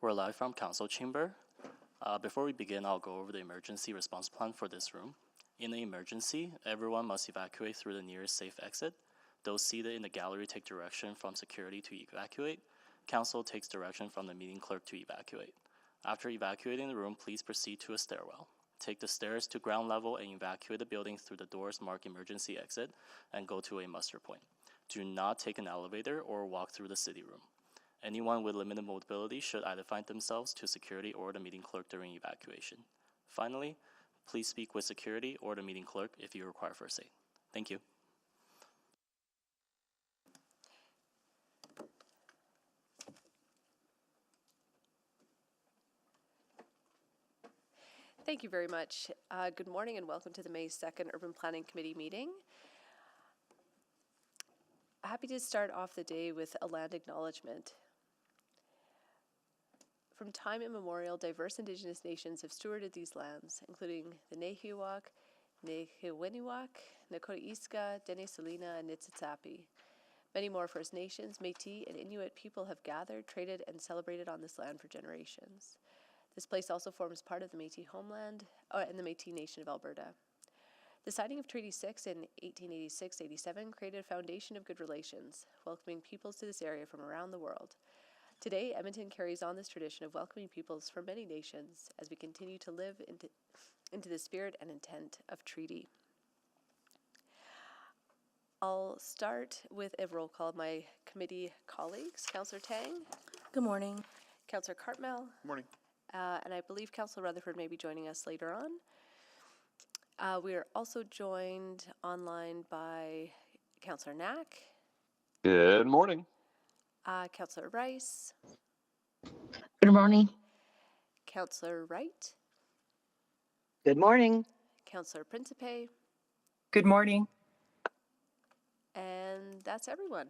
We're live from Council Chamber. Before we begin, I'll go over the emergency response plan for this room. In an emergency, everyone must evacuate through the nearest safe exit. Those seated in the gallery take direction from security to evacuate. Council takes direction from the meeting clerk to evacuate. After evacuating the room, please proceed to a stairwell. Take the stairs to ground level and evacuate the building through the doors marked emergency exit and go to a muster point. Do not take an elevator or walk through the city room. Anyone with limited mobility should either find themselves to security or the meeting clerk during evacuation. Finally, please speak with security or the meeting clerk if you require first aid. Thank you. Thank you very much. Good morning and welcome to the May 2nd Urban Planning Committee meeting. Happy to start off the day with a land acknowledgement. From time immemorial, diverse Indigenous nations have stewarded these lands, including the Nehiwak, Nehewiniwak, Nakota-Iska, Dene-Salina, and Nitsitsapi. Many more First Nations, Métis, and Inuit people have gathered, traded, and celebrated on this land for generations. This place also forms part of the Métis homeland and the Métis Nation of Alberta. The signing of Treaty 6 in 1886-87 created a foundation of good relations, welcoming peoples to this area from around the world. Today, Edmonton carries on this tradition of welcoming peoples from many nations as we continue to live into the spirit and intent of treaty. I'll start with a roll call of my committee colleagues. Councillor Tang. Good morning. Councillor Cartmel. Good morning. And I believe Councillor Rutherford may be joining us later on. We are also joined online by Councillor Knack. Good morning. Councillor Rice. Good morning. Councillor Wright. Good morning. Councillor Principe. Good morning. And that's everyone.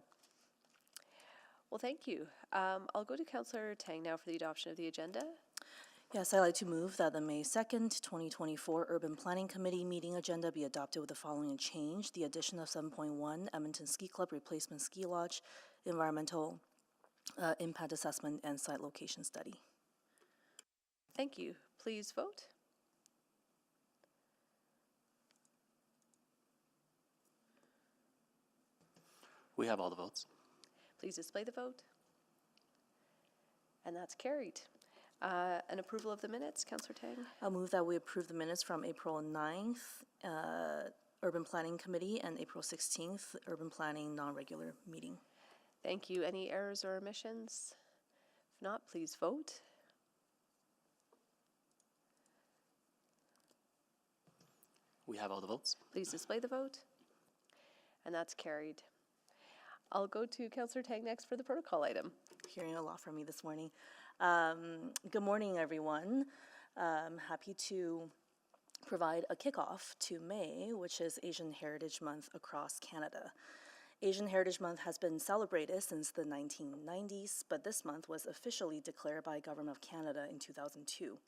Well, thank you. I'll go to Councillor Tang now for the adoption of the agenda. Yes, I'd like to move that the May 2nd, 2024 Urban Planning Committee meeting agenda be adopted with the following change: the addition of 7.1 Edmonton Ski Club Replacement Ski Lodge, Environmental Impact Assessment, and Site Location Study. Thank you. Please vote. We have all the votes. Please display the vote. And that's carried. An approval of the minutes, Councillor Tang. I'll move that we approve the minutes from April 9th Urban Planning Committee and April 16th Urban Planning non-regular meeting. Thank you. Any errors or omissions? If not, please vote. We have all the votes. Please display the vote. And that's carried. I'll go to Councillor Tang next for the protocol item. Hearing a lot from me this morning. Good morning, everyone. Happy to provide a kickoff to May, which is Asian Heritage Month across Canada. Asian Heritage Month has been celebrated since the 1990s, but this month was officially declared by Government of Canada in 2002.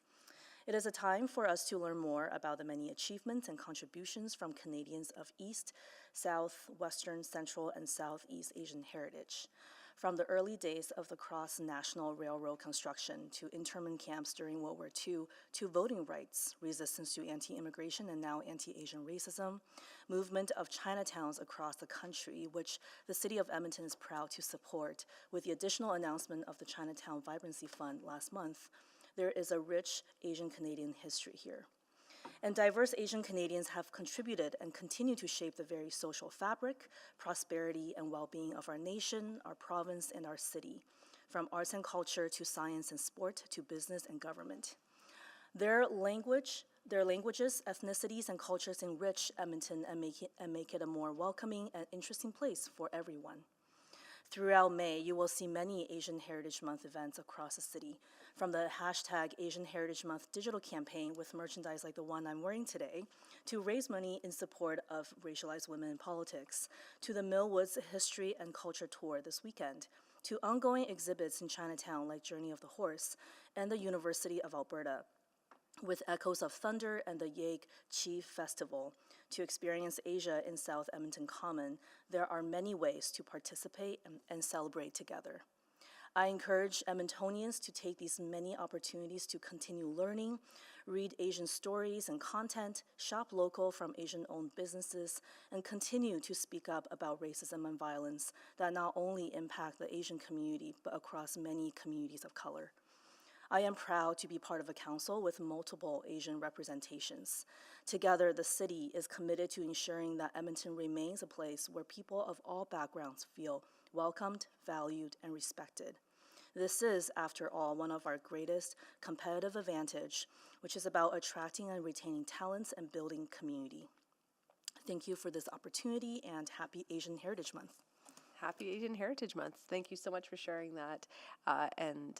It is a time for us to learn more about the many achievements and contributions from Canadians of East, South, Western, Central, and Southeast Asian heritage. From the early days of the cross-national railroad construction to internment camps during World War II to voting rights, resistance to anti-immigration and now anti-Asian racism, movement of Chinatowns across the country, which the City of Edmonton is proud to support with the additional announcement of the Chinatown Vibrancy Fund last month. There is a rich Asian Canadian history here. And diverse Asian Canadians have contributed and continue to shape the very social fabric, prosperity, and well-being of our nation, our province, and our city, from arts and culture to science and sport to business and government. Their languages, ethnicities, and cultures enrich Edmonton and make it a more welcoming and interesting place for everyone. Throughout May, you will see many Asian Heritage Month events across the city, from the hashtag Asian Heritage Month digital campaign with merchandise like the one I'm wearing today, to raise money in support of racialized women in politics, to the Millwoods History and Culture Tour this weekend, to ongoing exhibits in Chinatown like Journey of the Horse and the University of Alberta, with Echoes of Thunder and the Yeg Chief Festival. To experience Asia in South Edmonton Common, there are many ways to participate and celebrate together. I encourage Edmontonians to take these many opportunities to continue learning, read Asian stories and content, shop local from Asian-owned businesses, and continue to speak up about racism and violence that not only impact the Asian community, but across many communities of color. I am proud to be part of a council with multiple Asian representations. Together, the city is committed to ensuring that Edmonton remains a place where people of all backgrounds feel welcomed, valued, and respected. This is, after all, one of our greatest competitive advantage, which is about attracting and retaining talents and building community. Thank you for this opportunity, and happy Asian Heritage Month. Happy Asian Heritage Month. Thank you so much for sharing that, and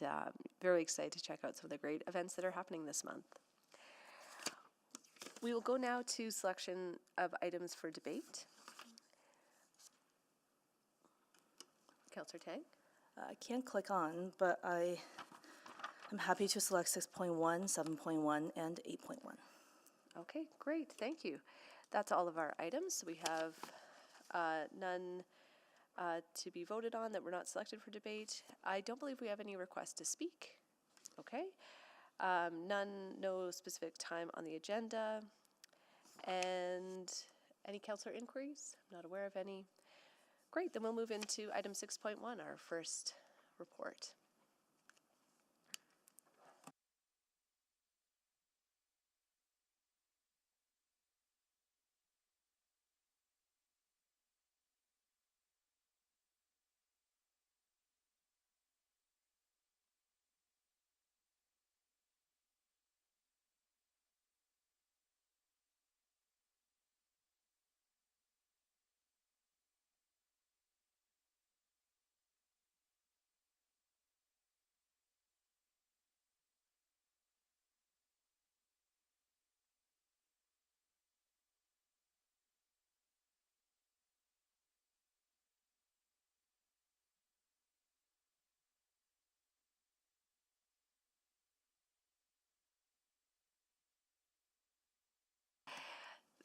very excited to check out some of the great events that are happening this month. We will go now to selection of items for debate. Councillor Tang? I can't click on, but I am happy to select 6.1, 7.1, and 8.1. Okay, great, thank you. That's all of our items. We have none to be voted on that were not selected for debate. I don't believe we have any requests to speak. Okay. No specific time on the agenda. And any councillor inquiries? I'm not aware of any. Great, then we'll move into item 6.1, our first report.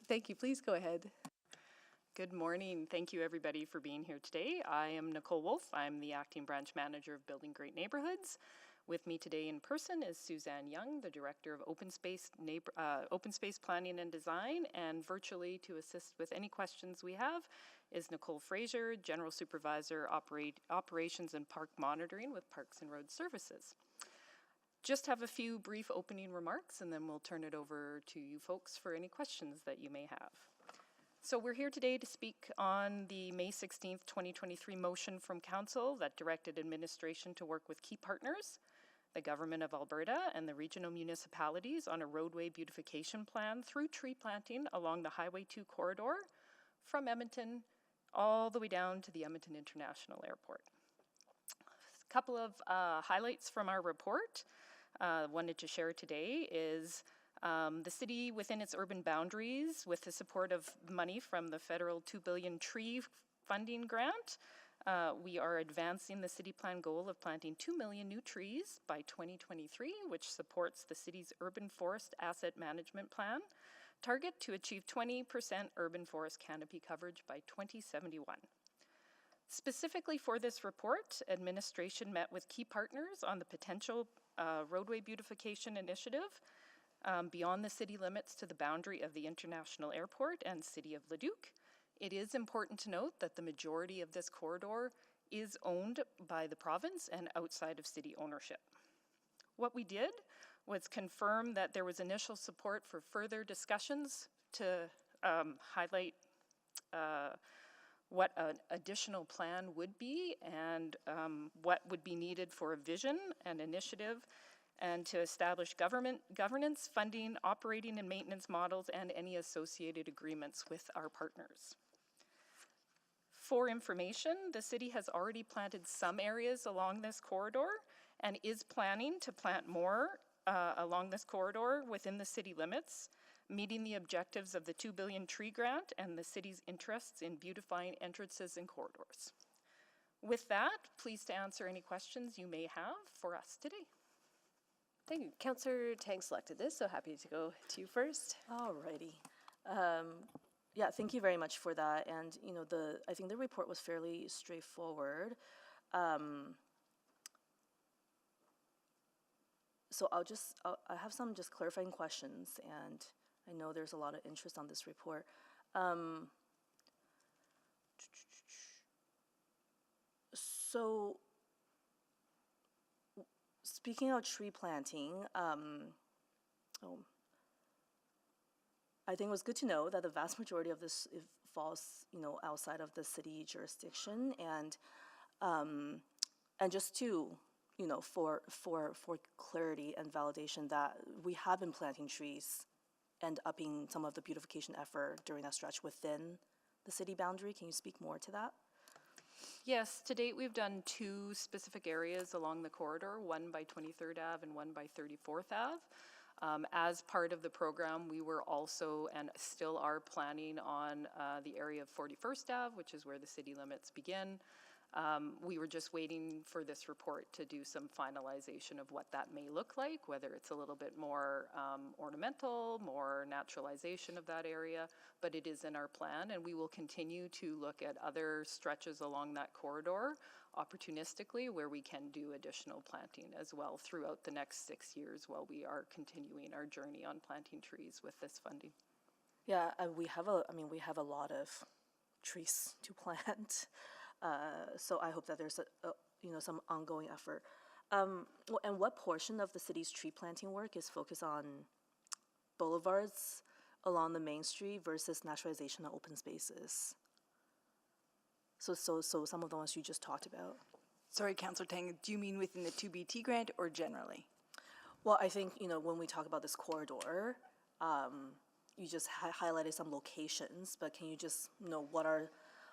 Thank you, please go ahead. Good morning. Thank you everybody for being here today. I am Nicole Wolf. I'm the Acting Branch Manager of Building Great Neighborhoods. With me today in person is Suzanne Young, the Director of Open Space Planning and Design, and virtually to assist with any questions we have is Nicole Fraser, General Supervisor, Operations and Park Monitoring with Parks and Road Services. Just have a few brief opening remarks and then we'll turn it over to you folks for any questions that you may have. So we're here today to speak on the May 16th, 2023 motion from Council that directed administration to work with key partners, the Government of Alberta and the regional municipalities on a roadway beautification plan through tree planting along the Highway 2 corridor from Edmonton all the way down to the Edmonton International Airport. A couple of highlights from our report wanted to share today is the city within its urban boundaries with the support of money from the federal $2 billion tree funding grant. We are advancing the city plan goal of planting 2 million new trees by 2023, which supports the city's urban forest asset management plan target to achieve 20% urban forest canopy coverage by 2071. Specifically for this report, administration met with key partners on the potential roadway beautification initiative beyond the city limits to the boundary of the International Airport and City of Leduc. It is important to note that the majority of this corridor is owned by the province and outside of city ownership. What we did was confirm that there was initial support for further discussions to highlight what an additional plan would be and what would be needed for a vision and initiative, and to establish governance, funding, operating and maintenance models, and any associated agreements with our partners. For information, the city has already planted some areas along this corridor and is planning to plant more along this corridor within the city limits, meeting the objectives of the $2 billion tree grant and the city's interests in beautifying entrances and corridors. With that, pleased to answer any questions you may have for us today. Thank you. Councillor Tang selected this, so happy to go to you first. Alrighty. Yeah, thank you very much for that. And I think the report was fairly straightforward. So I have some just clarifying questions, and I know there's a lot of interest on this report. So, speaking of tree planting, I think it was good to know that the vast majority of this falls, outside of the city jurisdiction, and just to, for clarity and validation that we have been planting trees and upping some of the beautification effort during that stretch within the city boundary. Can you speak more to that? Yes, to date we've done 2 specific areas along the corridor, one by 23rd Ave and one by 34th Ave. As part of the program, we were also and still are planning on the area of 41st Ave, which is where the city limits begin. We were just waiting for this report to do some finalization of what that may look like, whether it's a little bit more ornamental, more naturalization of that area, but it is in our plan, and we will continue to look at other stretches along that corridor opportunistically where we can do additional planting as well throughout the next 6 years while we are continuing our journey on planting trees with this funding. Yeah, we have a lot of trees to plant. So I hope that there's some ongoing effort. And what portion of the city's tree planting work is focused on boulevards along the main street versus naturalization of open spaces? So some of the ones you just talked about. Sorry, Councillor Tang, do you mean within the 2BT grant or generally? Well, I think, when we talk about this corridor, you just highlighted some locations, but can you just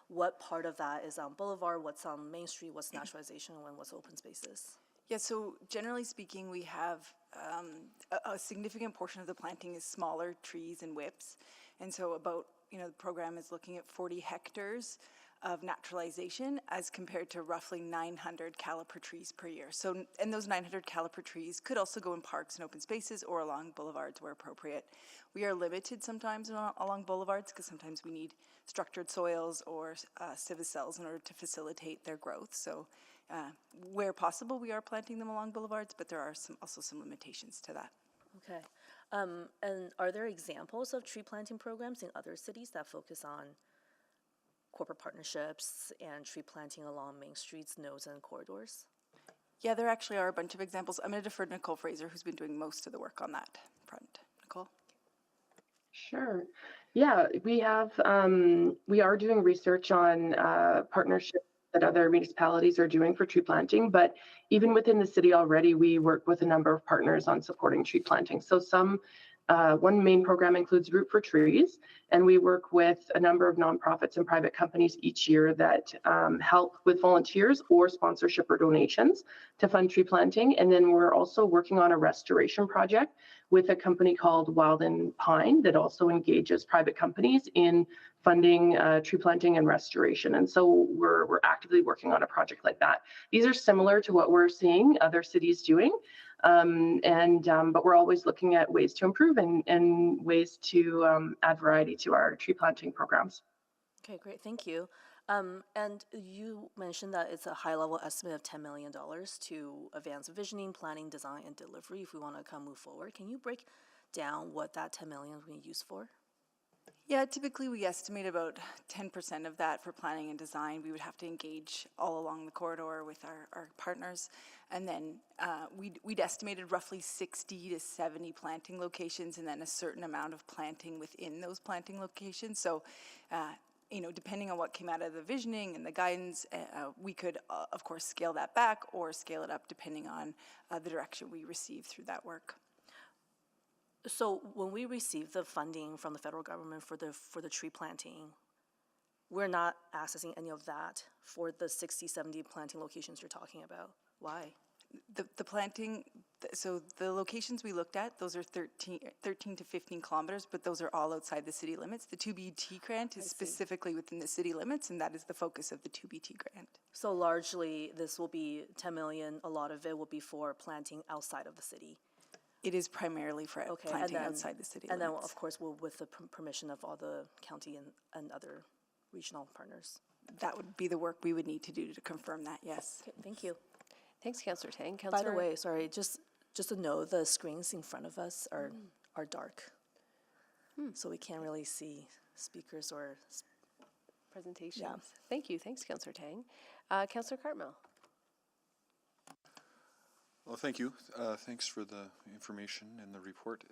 what part of that is on Boulevard, what's on Main Street, what's naturalization, and what's open spaces? Yeah, so generally speaking, we have a significant portion of the planting is smaller trees and whips. And so about, the program is looking at 40 hectares of naturalization as compared to roughly 900 caliper trees per year. So, and those 900 caliper trees could also go in parks and open spaces or along boulevards where appropriate. We are limited sometimes along boulevards because sometimes we need structured soils or civicels in order to facilitate their growth. So where possible, we are planting them along boulevards, but there are also some limitations to that. Okay. And are there examples of tree planting programs in other cities that focus on corporate partnerships and tree planting along main streets, nodes, and corridors? Yeah, there actually are a bunch of examples. I'm going to defer to Nicole Fraser, who's been doing most of the work on that front. Nicole? Sure. Yeah, we are doing research on partnerships that other municipalities are doing for tree planting, but even within the city already, we work with a number of partners on supporting tree planting. So one main program includes Root for Trees, and we work with a number of nonprofits and private companies each year that help with volunteers or sponsorship or donations to fund tree planting. And then we're also working on a restoration project with a company called Wild and Pine that also engages private companies in funding tree planting and restoration. And so we're actively working on a project like that. These are similar to what we're seeing other cities doing. But we're always looking at ways to improve and ways to add variety to our tree planting programs. Okay, great, thank you. And you mentioned that it's a high-level estimate of $10 million to advance visioning, planning, design, and delivery if we want to move forward. Can you break down what that $10 million is being used for? Yeah, typically we estimate about 10% of that for planning and design. We would have to engage all along the corridor with our partners. And then we'd estimated roughly 60 to 70 planting locations and then a certain amount of planting within those planting locations. So, depending on what came out of the visioning and the guidance, we could, of course, scale that back or scale it up depending on the direction we receive through that work. So when we receive the funding from the federal government for the tree planting, we're not accessing any of that for the 60, 70 planting locations you're talking about. Why? The planting, so the locations we looked at, those are 13 to 15 kilometers, but those are all outside the city limits. The 2BT grant is specifically within the city limits, and that is the focus of the 2BT grant. So largely, this will be 10 million, a lot of it will be for planting outside of the city. It is primarily for planting outside the city limits. And then, of course, with the permission of all the county and other regional partners. That would be the work we would need to do to confirm that, yes. Okay, thank you. Thanks, Councillor Tang. By the way, sorry, just just to know, the screens in front of us are dark. So we can't really see speakers or Presentations. Yeah. Thank you. Thanks, Councillor Tang. Councillor Cartmel. Well, thank you. Thanks for the information and the report.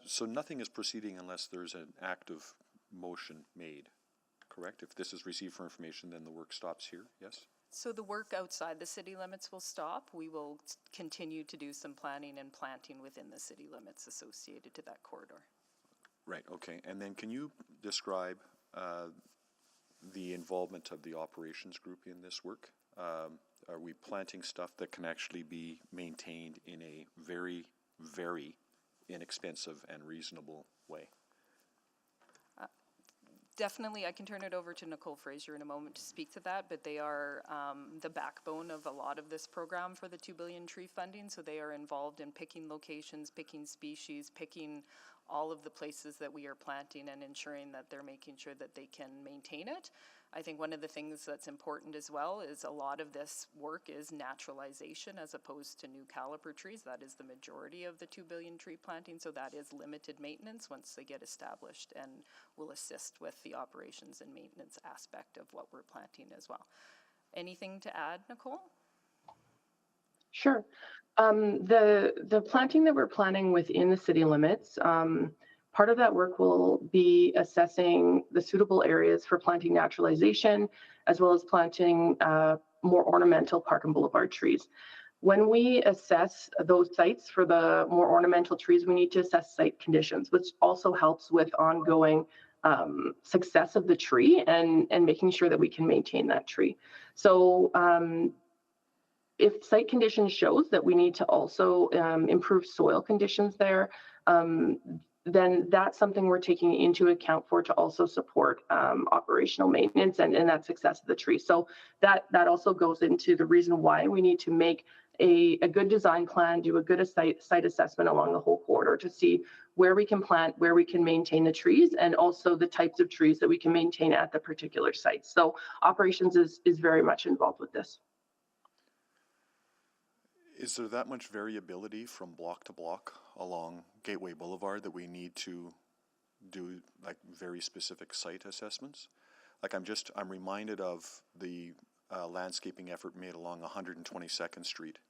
So nothing is proceeding unless there's an active motion made, correct? If this is received for information, then the work stops here, yes? So the work outside the city limits will stop. We will continue to do some planning and planting within the city limits associated to that corridor. Right, okay. And then can you describe the involvement of the operations group in this work? Are we planting stuff that can actually be maintained in a very, very inexpensive and reasonable way? Definitely, I can turn it over to Nicole Fraser in a moment to speak to that, but they are the backbone of a lot of this program for the 2 billion tree funding, so they are involved in picking locations, picking species, picking all of the places that we are planting and ensuring that they're making sure that they can maintain it. I think one of the things that's important as well is a lot of this work is naturalization as opposed to new caliper trees. That is the majority of the 2 billion tree planting, so that is limited maintenance once they get established and will assist with the operations and maintenance aspect of what we're planting as well. Anything to add, Nicole? Sure. The planting that we're planning within the city limits, part of that work will be assessing the suitable areas for planting naturalization, as well as planting more ornamental park and boulevard trees. When we assess those sites for the more ornamental trees, we need to assess site conditions, which also helps with ongoing success of the tree and making sure that we can maintain that tree. So if site conditions shows that we need to also improve soil conditions there, then that's something we're taking into account for to also support operational maintenance and that success of the tree. So that also goes into the reason why we need to make a good design plan, do a good site assessment along the whole corridor to see where we can plant, where we can maintain the trees, and also the types of trees that we can maintain at the particular sites. So operations is very much involved with this. Is there that much variability from block to block along Gateway Boulevard that we need to do like very specific site assessments? Like I'm reminded of the landscaping effort made along 122nd Street,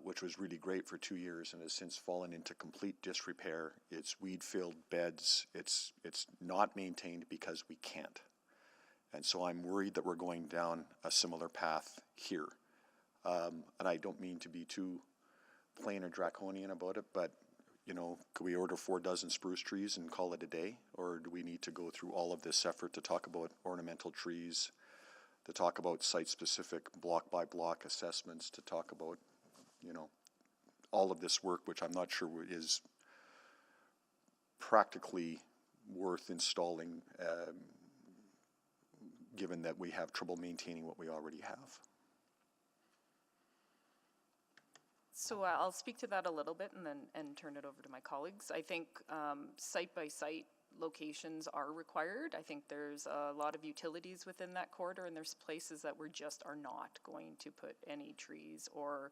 which was really great for 2 years and has since fallen into complete disrepair. It's weed-filled beds. It's not maintained because we can't. And so I'm worried that we're going down a similar path here. And I don't mean to be too plain or draconian about it, but, you know, could we order 4 dozen spruce trees and call it a day? Or do we need to go through all of this effort to talk about ornamental trees, to talk about site-specific block-by-block assessments, to talk about, you know, all of this work, which I'm not sure is practically worth installing, given that we have trouble maintaining what we already have? So I'll speak to that a little bit and turn it over to my colleagues. I think site-by-site locations are required. I think there's a lot of utilities within that corridor, and there's places that we just are not going to put any trees or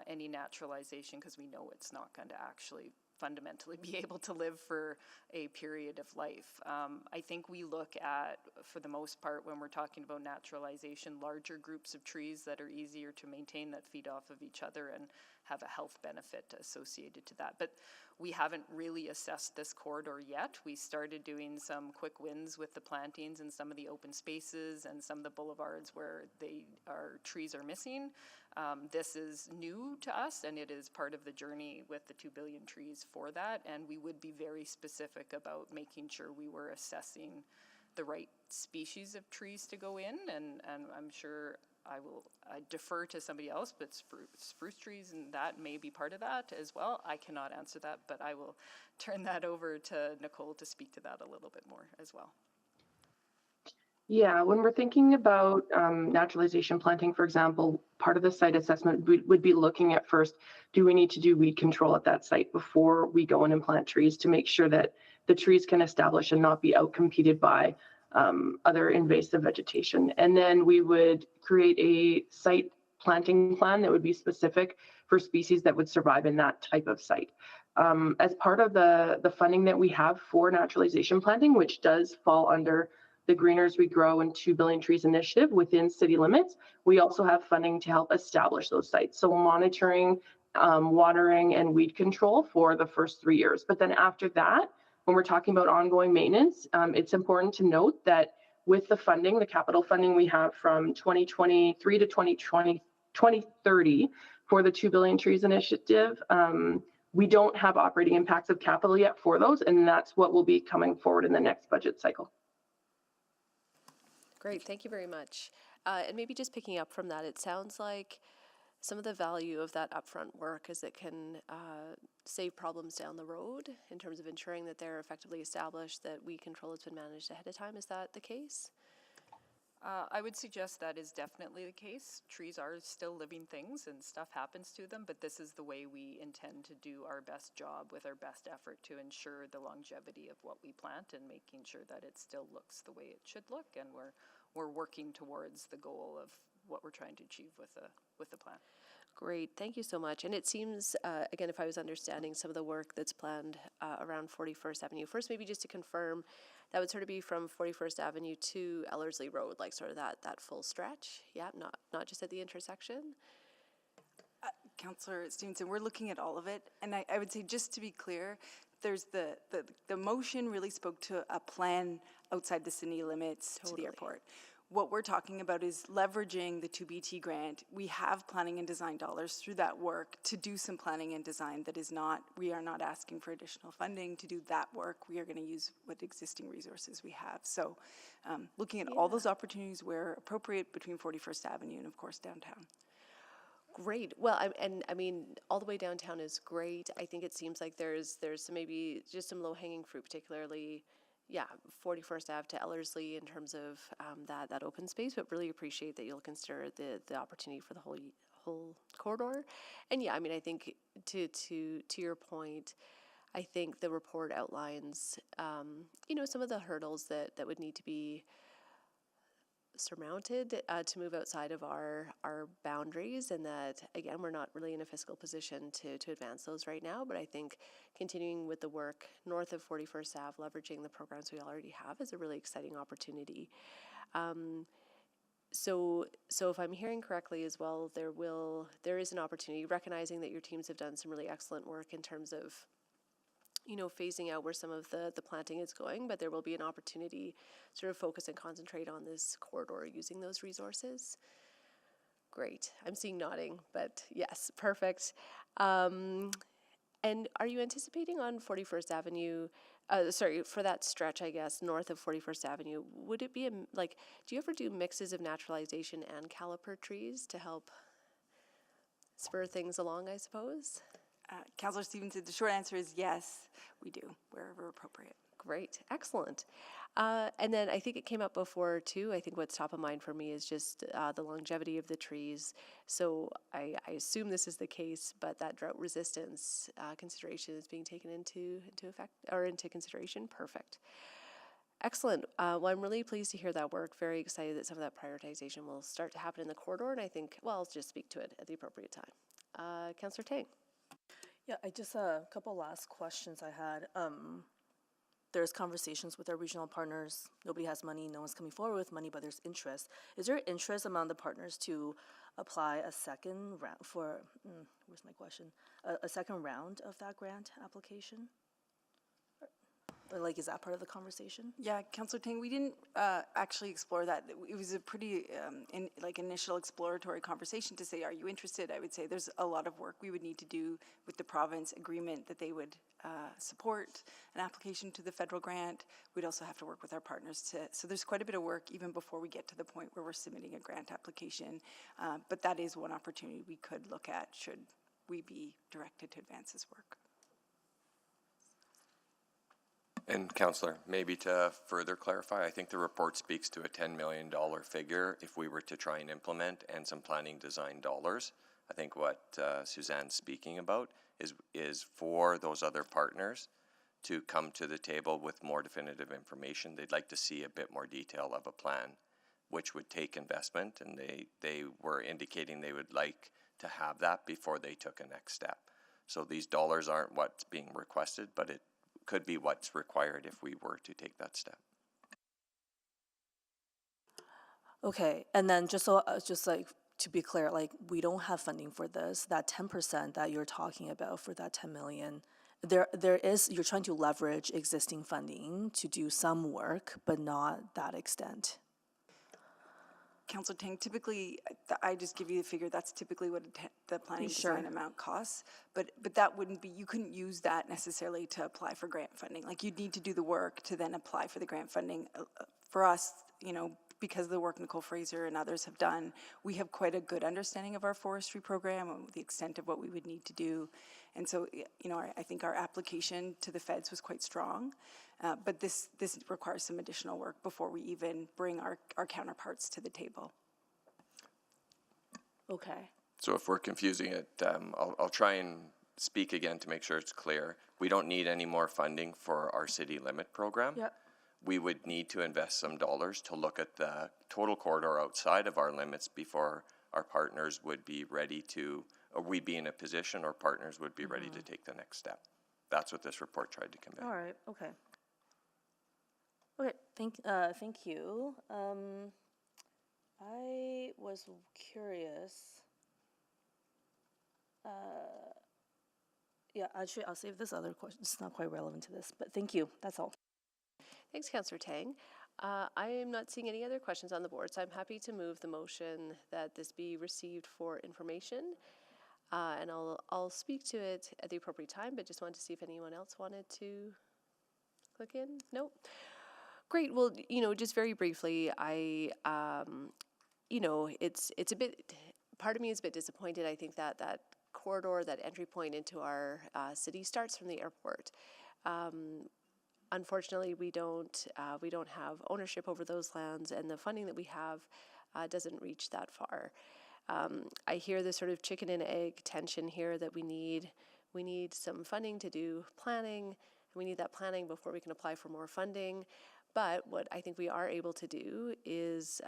any naturalization because we know it's not going to actually fundamentally be able to live for a period of life. I think we look at, for the most part, when we're talking about naturalization, larger groups of trees that are easier to maintain, that feed off of each other and have a health benefit associated to that. But we haven't really assessed this corridor yet. We started doing some quick wins with the plantings and some of the open spaces and some of the boulevards where trees are missing. This is new to us, and it is part of the journey with the 2 billion trees for that, and we would be very specific about making sure we were assessing the right species of trees to go in, and I'm sure I defer to somebody else, but spruce trees and that may be part of that as well. I cannot answer that, but I will turn that over to Nicole to speak to that a little bit more as well. Yeah, when we're thinking about naturalization planting, for example, part of the site assessment would be looking at first, do we need to do weed control at that site before we go in and plant trees to make sure that the trees can establish and not be outcompeted by other invasive vegetation. And then we would create a site planting plan that would be specific for species that would survive in that type of site. As part of the funding that we have for naturalization planting, which does fall under the Greeners We Grow and 2 Billion Trees initiative within city limits, we also have funding to help establish those sites. So monitoring, watering, and weed control for the first 3 years. But then after that, when we're talking about ongoing maintenance, it's important to note that with the funding, the capital funding we have from 2023 to 2030 for the 2 Billion Trees initiative, we don't have operating impacts of capital yet for those, and that's what will be coming forward in the next budget cycle. Great, thank you very much. And maybe just picking up from that, it sounds like some of the value of that upfront work is it can save problems down the road in terms of ensuring that they're effectively established, that weed control has been managed ahead of time. Is that the case? I would suggest that is definitely the case. Trees are still living things and stuff happens to them, but this is the way we intend to do our best job with our best effort to ensure the longevity of what we plant and making sure that it still looks the way it should look, and we're working towards the goal of what we're trying to achieve with the plan. Great, thank you so much. And it seems, again, if I was understanding some of the work that's planned around 41st Avenue, first maybe just to confirm, that would sort of be from 41st Avenue to Ellerslie Road, like sort of that full stretch, yeah, not just at the intersection? Councillor Stevenson, we're looking at all of it, and I would say, just to be clear, there's the motion really spoke to a plan outside the city limits to the airport. What we're talking about is leveraging the 2BT grant. We have planning and design dollars through that work to do some planning and design that is not, we are not asking for additional funding to do that work. We are going to use what existing resources we have. So looking at all those opportunities where appropriate between 41st Avenue and of course downtown. Great. Well, I mean, all the way downtown is great. I think it seems like there's some, maybe just some low-hanging fruit, particularly 41st Ave to Ellerslie in terms of that open space, but really appreciate that you'll consider the opportunity for the whole corridor. And I mean, I think to your point, I think the report outlines, some of the hurdles that would need to be surmounted to move outside of our boundaries, and that again we're not really in a fiscal position to advance those right now, but I think continuing with the work north of 41st Ave, leveraging the programs we already have, is a really exciting opportunity. So if I'm hearing correctly as well, there is an opportunity, recognizing that your teams have done some really excellent work in terms of phasing out where some of the planting is going, but there will be an opportunity to sort of focus and concentrate on this corridor using those resources. Great. I'm seeing nodding, but yes, perfect. And are you anticipating on 41st Avenue, for that stretch, I guess, north of 41st Avenue, would it be do you ever do mixes of naturalization and caliper trees to help spur things along, I suppose? Councillor Stevenson, the short answer is yes, we do, wherever appropriate. Great, excellent. And then I think it came up before too. I think what's top of mind for me is just the longevity of the trees. So I assume this is the case, but that drought resistance consideration is being taken into effect or into consideration. Perfect. Excellent. Well, I'm really pleased to hear that work. Very excited that some of that prioritization will start to happen in the corridor, and I think, I'll just speak to it at the appropriate time. Councillor Tang. Yeah, I just a couple last questions I had. There's conversations with our regional partners. Nobody has money. No one's coming forward with money, but there's interest. Is there interest among the partners to apply a second round for? Where's my question? A second round of that grant application? Or is that part of the conversation? Yeah, Councillor Ting, we didn't actually explore that. It was a pretty initial exploratory conversation to say, are you interested? I would say there's a lot of work we would need to do with the province agreement that they would support an application to the federal grant. We'd also have to work with our partners so there's quite a bit of work even before we get to the point where we're submitting a grant application. But that is one opportunity we could look at should we be directed to advance this work. And Councillor, maybe to further clarify, I think the report speaks to a $10 million figure if we were to try and implement, and some planning design dollars. I think what Suzanne's speaking about is for those other partners to come to the table with more definitive information. They'd like to see a bit more detail of a plan, which would take investment, and they were indicating they would like to have that before they took a next step. So these dollars aren't what's being requested, but it could be what's required if we were to take that step. Okay, and then just so, just like to be clear, like we don't have funding for this. That 10% that you're talking about for that 10 million, there is, you're trying to leverage existing funding to do some work, but not that extent. Councillor Tang, typically, I just give you the figure, that's typically what the planning Sure. design amount costs, but that wouldn't be, you couldn't use that necessarily to apply for grant funding. Like, you'd need to do the work to then apply for the grant funding. For us, you know, because of the work Nicole Fraser and others have done, we have quite a good understanding of our forestry program and the extent of what we would need to do. And so, you know, I think our application to the feds was quite strong, but this requires some additional work before we even bring our counterparts to the table. Okay. So if we're confusing it, I'll try and speak again to make sure it's clear. We don't need any more funding for our city limit program. Yep. We would need to invest some dollars to look at the total corridor outside of our limits before our partners would be ready to, or we'd be in a position, or partners would be ready to take the next step. That's what this report tried to convey. All right. Okay. Okay. Thank you. I was curious. Yeah, actually, I'll save this other question. It's not quite relevant to this, but thank you. That's all. Thanks, Councillor Tang. I am not seeing any other questions on the board, so I'm happy to move the motion that this be received for information. And I'll speak to it at the appropriate time, but just wanted to see if anyone else wanted to click in. Nope. Great. Well, you know, just very briefly, you know, it's a bit, part of me is a bit disappointed. I think that corridor, that entry point into our city starts from the airport. Unfortunately, we don't have ownership over those lands, and the funding that we have doesn't reach that far. I hear the sort of chicken and egg tension here that we need some funding to do planning, and we need that planning before we can apply for more funding. But what I think we are able to do is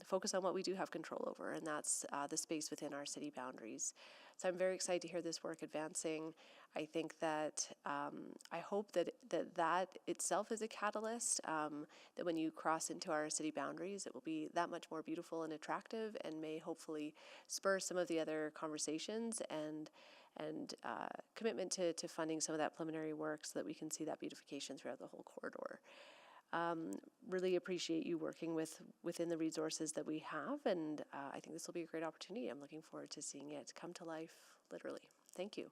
focus on what we do have control over, and that's the space within our city boundaries. So I'm very excited to hear this work advancing. I think that, I hope that itself is a catalyst, that when you cross into our city boundaries, it will be that much more beautiful and attractive, and may hopefully spur some of the other conversations and commitment to funding some of that preliminary work so that we can see that beautification throughout the whole corridor. Really appreciate you working within the resources that we have, and I think this will be a great opportunity. I'm looking forward to seeing it come to life, literally. Thank you.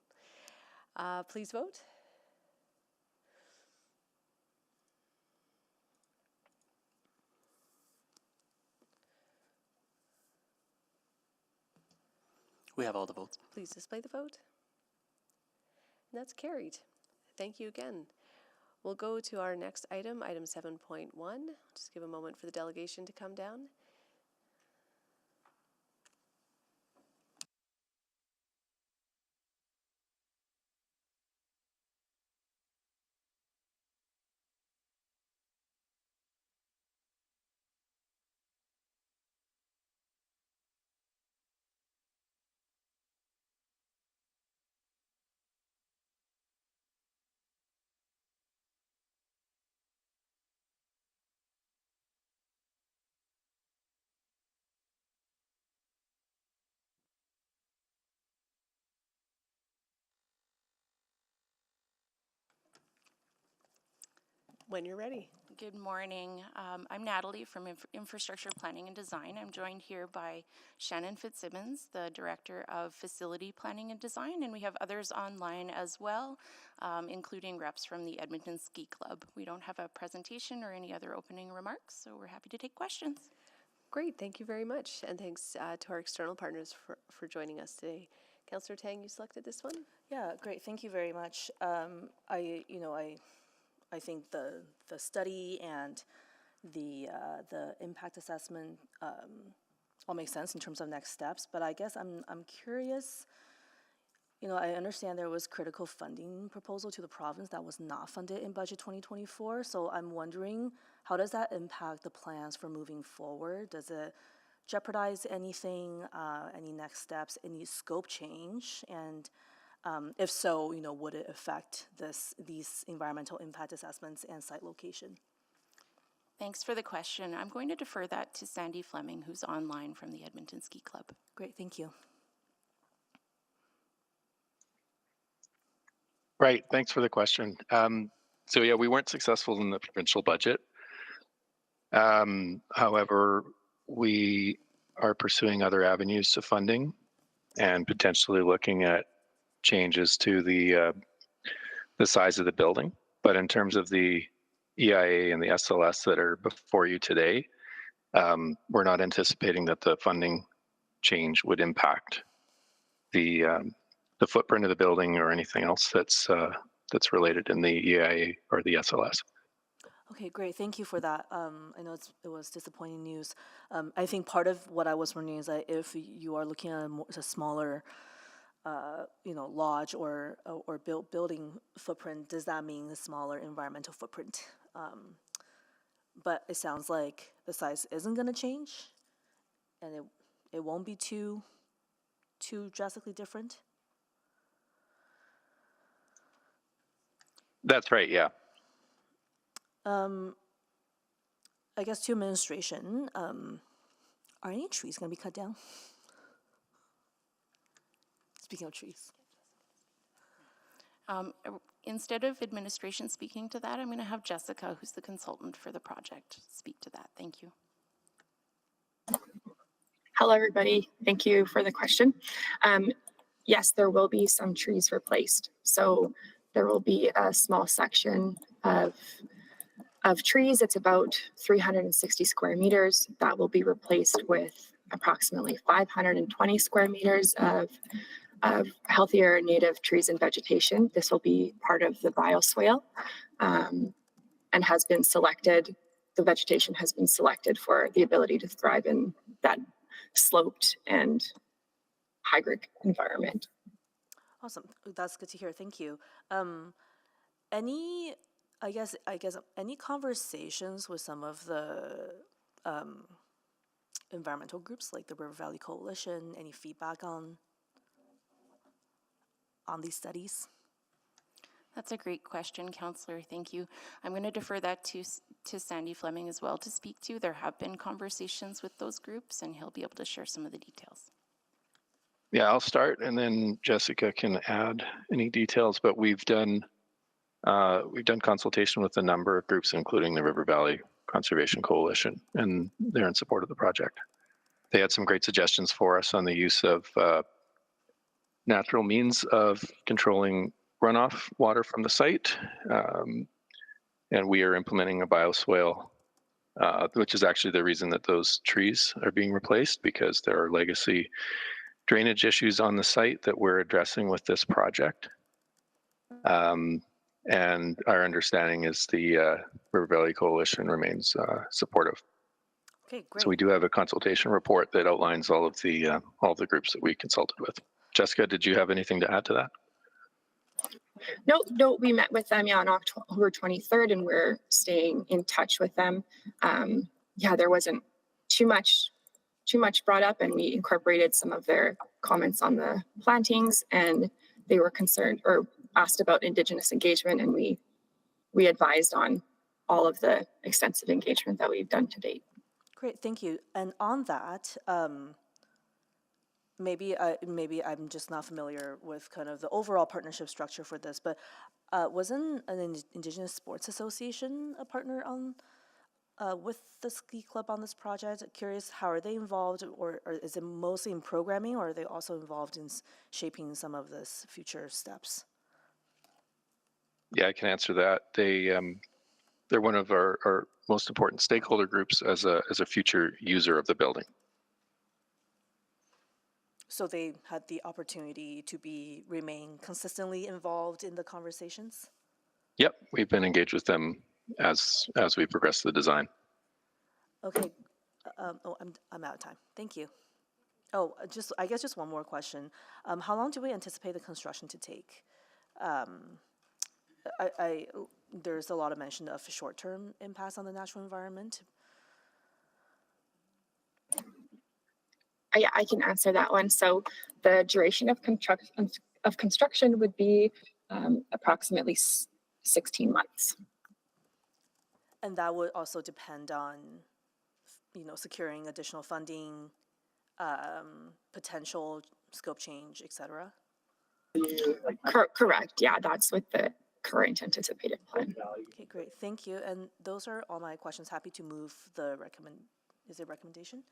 Please vote. We have all the votes. Please display the vote. And that's carried. Thank you again. We'll go to our next item, item 7.1. Just give a moment for the delegation to come down. When you're ready. Good morning. I'm Natalie from Infrastructure Planning and Design. I'm joined here by Shannon Fitzsimmons, the Director of Facility Planning and Design, and we have others online as well, including reps from the Edmonton Ski Club. We don't have a presentation or any other opening remarks, so we're happy to take questions. Great, thank you very much, and thanks to our external partners for joining us today. Councillor Tang, you selected this one? Yeah, great. Thank you very much. I think the study and the impact assessment all make sense in terms of next steps. But I guess I'm curious. You know, I understand there was critical funding proposal to the province that was not funded in budget 2024. So I'm wondering, how does that impact the plans for moving forward? Does it jeopardize anything, any next steps, any scope change? And if so, would it affect these environmental impact assessments and site location? Thanks for the question. I'm going to defer that to Sandy Fleming, who's online from the Edmonton Ski Club. Great, thank you. Right, thanks for the question. So yeah, we weren't successful in the provincial budget. However, we are pursuing other avenues to funding and potentially looking at changes to the size of the building. But in terms of the EIA and the SLS that are before you today, we're not anticipating that the funding change would impact the footprint of the building or anything else that's related in the EIA or the SLS. Okay, great. Thank you for that. I know it was disappointing news. I think part of what I was wondering is that if you are looking at a smaller, lodge or building footprint, does that mean a smaller environmental footprint? But it sounds like the size isn't going to change, and it won't be too drastically different. That's right. Yeah. I guess to administration, are any trees going to be cut down? Speaking of trees. Instead of administration speaking to that, I'm going to have Jessica, who's the consultant for the project, speak to that. Thank you. Hello, everybody. Thank you for the question. Yes, there will be some trees replaced. So there will be a small section of trees. It's about 360 square meters that will be replaced with approximately 520 square meters of healthier native trees and vegetation. This will be part of the bioswale and has been selected. The vegetation has been selected for the ability to thrive in that sloped and hygric environment. Awesome. That's good to hear. Thank you. Any conversations with some of the environmental groups like the River Valley Coalition? Any feedback on these studies? That's a great question, Councillor. Thank you. I'm going to defer that to Sandy Fleming as well to speak to. There have been conversations with those groups, and he'll be able to share some of the details. Yeah, I'll start, and then Jessica can add any details. But we've done consultation with a number of groups, including the River Valley Conservation Coalition, and they're in support of the project. They had some great suggestions for us on the use of natural means of controlling runoff water from the site, and we are implementing a bioswale, which is actually the reason that those trees are being replaced, because there are legacy drainage issues on the site that we're addressing with this project. And our understanding is the River Valley Coalition remains supportive. Okay, great. So we do have a consultation report that outlines all the groups that we consulted with. Jessica, did you have anything to add to that? No, we met with them on October 23rd, and we're staying in touch with them. There wasn't too much brought up, and we incorporated some of their comments on the plantings, and they were concerned or asked about Indigenous engagement, and we advised on all of the extensive engagement that we've done to date. Great, thank you. And on that, maybe I'm just not familiar with kind of the overall partnership structure for this, but wasn't an Indigenous Sports Association a partner on with the ski club on this project? Curious, how are they involved, or is it mostly in programming, or are they also involved in shaping some of this future steps? Yeah, I can answer that. They're one of our most important stakeholder groups as a future user of the building. So they had the opportunity to remain consistently involved in the conversations? Yep, we've been engaged with them as we progress the design. Okay. I'm out of time. Thank you. Oh, I guess just one more question. How long do we anticipate the construction to take? There's a lot of mention of short-term impacts on the natural environment. Yeah, I can answer that one. So the duration of construction would be approximately 16 months. And that would also depend on, securing additional funding, potential scope change, etc. Correct. Yeah, that's with the current anticipated plan. Okay, great. Thank you. And those are all my questions. Happy to move the recommendation?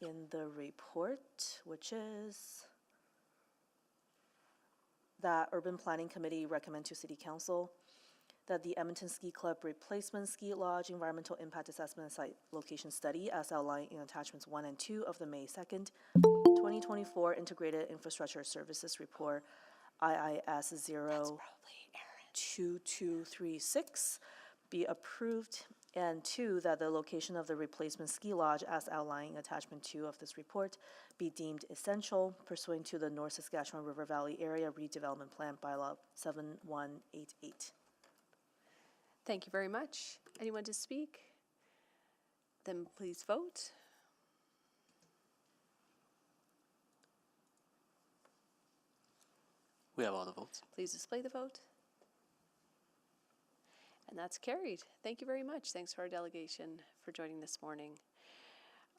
In the report, which is that Urban Planning Committee recommend to City Council that the Edmonton Ski Club replacement ski lodge environmental impact assessment and site location study as outlined in attachments 1 and 2 of the May 2nd, 2024 Integrated Infrastructure Services Report IIS 02236 be approved, and 2, that the location of the replacement ski lodge as outlined in attachment 2 of this report be deemed essential pursuant to the North Saskatchewan River Valley Area Redevelopment Plan Bylaw 7188. Thank you very much. Anyone to speak? Then please vote. We have all the votes. Please display the vote. And that's carried. Thank you very much. Thanks to our delegation for joining this morning.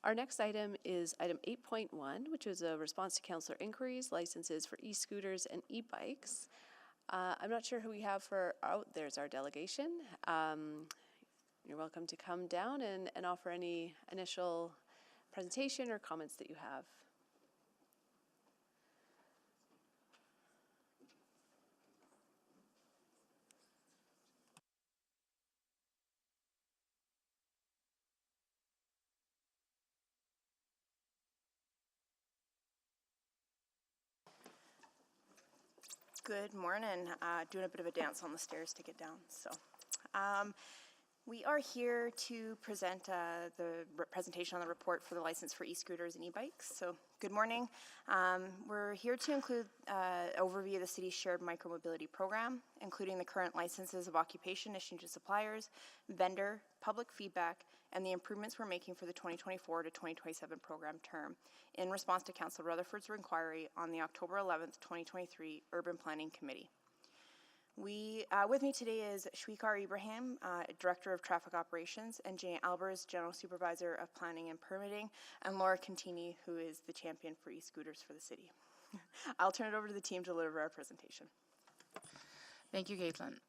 Our next item is item 8.1, which is a response to councillor inquiries, licenses for e-scooters and e-bikes. I'm not sure who we have there's our delegation. You're welcome to come down and offer any initial presentation or comments that you have. Good morning. Doing a bit of a dance on the stairs to get down. So we are here to present the presentation on the report for the license for e-scooters and e-bikes. So good morning. We're here to include an overview of the city's shared micromobility program, including the current licenses of occupation issued to suppliers, vendor, public feedback, and the improvements we're making for the 2024 to 2027 program term in response to Councillor Rutherford's inquiry on the October 11th, 2023 Urban Planning Committee. With me today is Shwikar Ibrahim, Director of Traffic Operations, and Jane Albers, General Supervisor of Planning and Permitting, and Laura Contini, who is the champion for e-scooters for the city. I'll turn it over to the team to deliver our presentation. Thank you, Caitlin.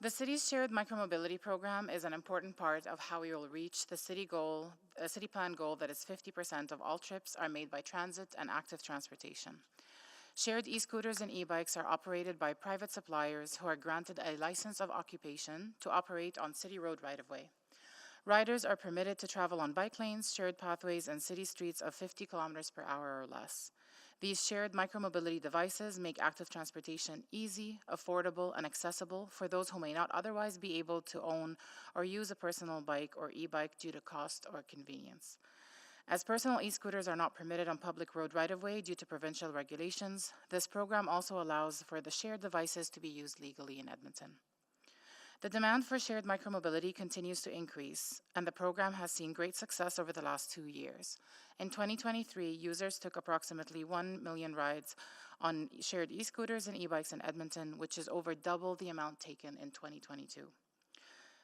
The city's shared micromobility program is an important part of how we will reach the city plan goal that is 50% of all trips are made by transit and active transportation. Shared e-scooters and e-bikes are operated by private suppliers who are granted a license of occupation to operate on city road right-of-way. Riders are permitted to travel on bike lanes, shared pathways, and city streets of 50 kilometers per hour or less. These shared micromobility devices make active transportation easy, affordable, and accessible for those who may not otherwise be able to own or use a personal bike or e-bike due to cost or convenience. As personal e-scooters are not permitted on public road right-of-way due to provincial regulations, this program also allows for the shared devices to be used legally in Edmonton. The demand for shared micromobility continues to increase, and the program has seen great success over the last 2 years. In 2023, users took approximately 1 million rides on shared e-scooters and e-bikes in Edmonton, which is over double the amount taken in 2022.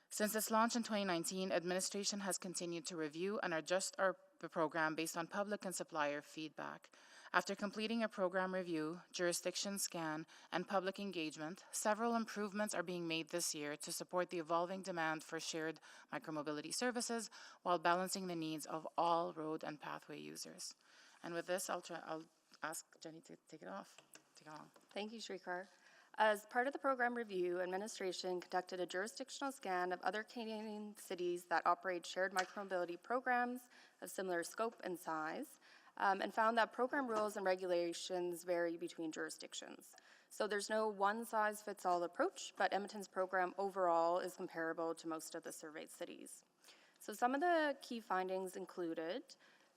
Since its launch in 2019, administration has continued to review and adjust the program based on public and supplier feedback. After completing a program review, jurisdiction scan, and public engagement, several improvements are being made this year to support the evolving demand for shared micromobility services while balancing the needs of all road and pathway users. And with this, I'll ask Jenny to take it on. Thank you, Shrikar. As part of the program review, administration conducted a jurisdictional scan of other Canadian cities that operate shared micromobility programs of similar scope and size, and found that program rules and regulations vary between jurisdictions. So there's no one-size-fits-all approach, but Edmonton's program overall is comparable to most of the surveyed cities. So some of the key findings included: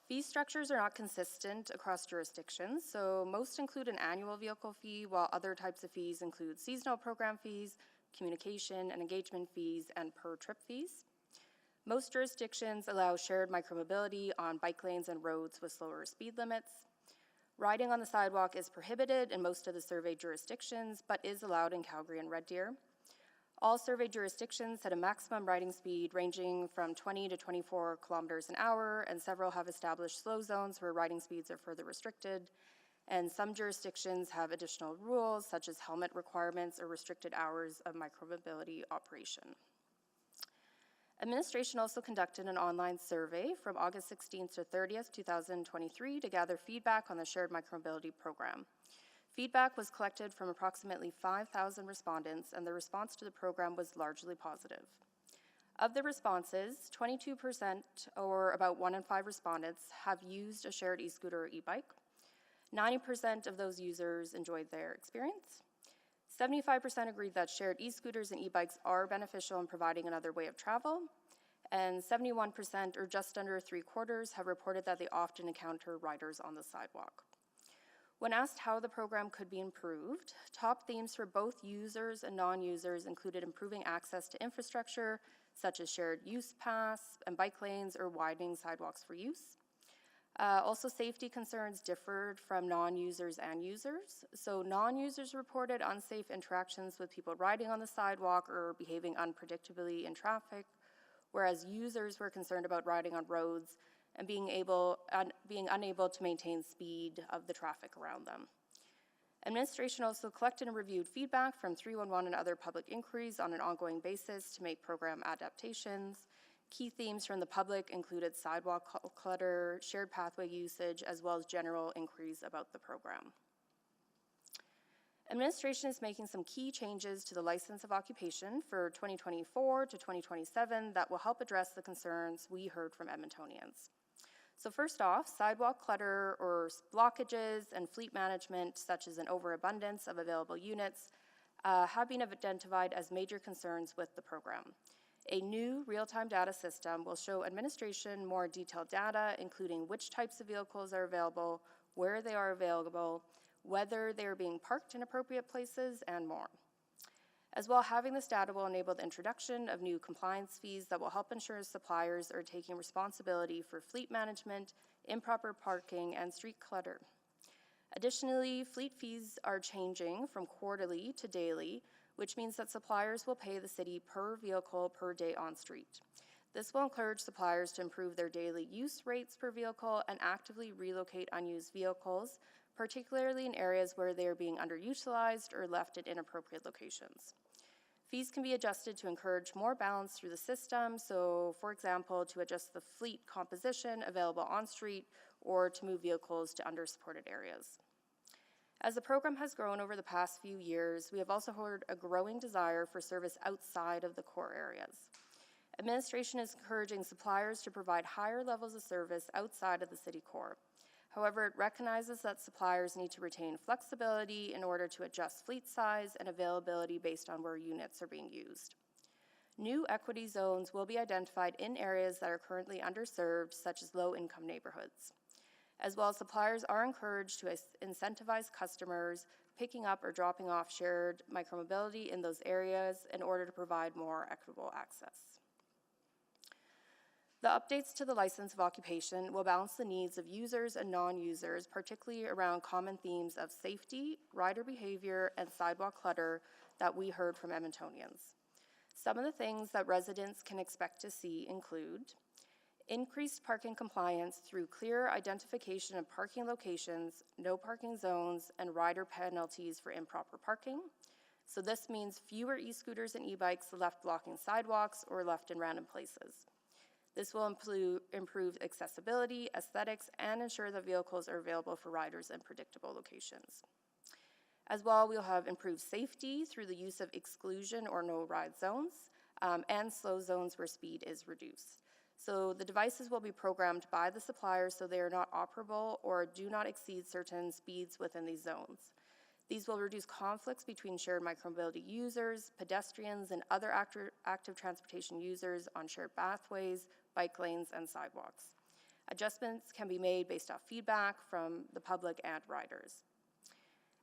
fee structures are not consistent across jurisdictions, so most include an annual vehicle fee, while other types of fees include seasonal program fees, communication and engagement fees, and per-trip fees. Most jurisdictions allow shared micromobility on bike lanes and roads with slower speed limits. Riding on the sidewalk is prohibited in most of the surveyed jurisdictions, but is allowed in Calgary and Red Deer. All surveyed jurisdictions had a maximum riding speed ranging from 20 to 24 kilometers an hour, and several have established slow zones where riding speeds are further restricted. And some jurisdictions have additional rules, such as helmet requirements or restricted hours of micromobility operation. Administration also conducted an online survey from August 16th to 30th, 2023 to gather feedback on the Shared Micromobility Program. Feedback was collected from approximately 5,000 respondents, and the response to the program was largely positive. Of the responses, 22%, or about 1 in 5 respondents, have used a shared e-scooter or e-bike. 90% of those users enjoyed their experience. 75% agreed that shared e-scooters and e-bikes are beneficial in providing another way of travel. And 71%, or just under 3/4, have reported that they often encounter riders on the sidewalk. When asked how the program could be improved, top themes for both users and non-users included improving access to infrastructure, such as shared use paths and bike lanes or widening sidewalks for use. Also, safety concerns differed from non-users and users. So non-users reported unsafe interactions with people riding on the sidewalk or behaving unpredictably in traffic, whereas users were concerned about riding on roads and being unable to maintain speed of the traffic around them. Administration also collected and reviewed feedback from 311 and other public inquiries on an ongoing basis to make program adaptations. Key themes from the public included sidewalk clutter, shared pathway usage, as well as general inquiries about the program. Administration is making some key changes to the license of occupation for 2024 to 2027 that will help address the concerns we heard from Edmontonians. So first off, sidewalk clutter or blockages and fleet management, such as an overabundance of available units, have been identified as major concerns with the program. A new real-time data system will show administration more detailed data, including which types of vehicles are available, where they are available, whether they are being parked in appropriate places, and more. As well, having this data will enable the introduction of new compliance fees that will help ensure suppliers are taking responsibility for fleet management, improper parking, and street clutter. Additionally, fleet fees are changing from quarterly to daily, which means that suppliers will pay the city per vehicle per day on street. This will encourage suppliers to improve their daily use rates per vehicle and actively relocate unused vehicles, particularly in areas where they are being underutilized or left at inappropriate locations. Fees can be adjusted to encourage more balance through the system, so for example, to adjust the fleet composition available on street or to move vehicles to under-supported areas. As the program has grown over the past few years, we have also heard a growing desire for service outside of the core areas. Administration is encouraging suppliers to provide higher levels of service outside of the city core. However, it recognizes that suppliers need to retain flexibility in order to adjust fleet size and availability based on where units are being used. New equity zones will be identified in areas that are currently underserved, such as low-income neighborhoods. As well, suppliers are encouraged to incentivize customers picking up or dropping off shared micromobility in those areas in order to provide more equitable access. The updates to the license of occupation will balance the needs of users and non-users, particularly around common themes of safety, rider behavior, and sidewalk clutter that we heard from Edmontonians. Some of the things that residents can expect to see include increased parking compliance through clear identification of parking locations, no parking zones, and rider penalties for improper parking. So this means fewer e-scooters and e-bikes left blocking sidewalks or left in random places. This will improve accessibility, aesthetics, and ensure that vehicles are available for riders in predictable locations. As well, we'll have improved safety through the use of exclusion or no-ride zones and slow zones where speed is reduced. So the devices will be programmed by the suppliers so they are not operable or do not exceed certain speeds within these zones. These will reduce conflicts between shared micromobility users, pedestrians, and other active transportation users on shared pathways, bike lanes, and sidewalks. Adjustments can be made based off feedback from the public and riders.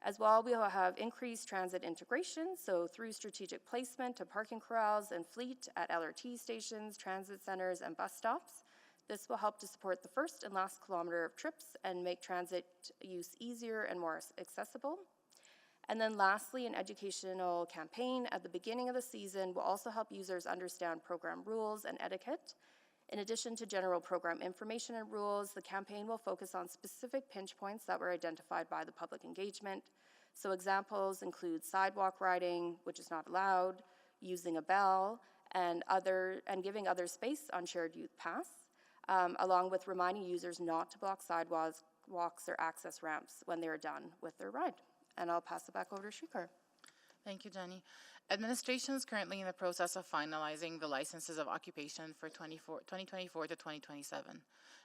As well, we will have increased transit integration, so through strategic placement of parking corrals and fleet at LRT stations, transit centers, and bus stops. This will help to support the first and last kilometer of trips and make transit use easier and more accessible. And then lastly, an educational campaign at the beginning of the season will also help users understand program rules and etiquette. In addition to general program information and rules, the campaign will focus on specific pinch points that were identified by the public engagement. So examples include sidewalk riding, which is not allowed, using a bell, and giving others space on shared youth paths, along with reminding users not to block sidewalks or access ramps when they are done with their ride. And I'll pass it back over to Shrikar. Thank you, Jenny. Administration is currently in the process of finalizing the licenses of occupation for 2024 to 2027.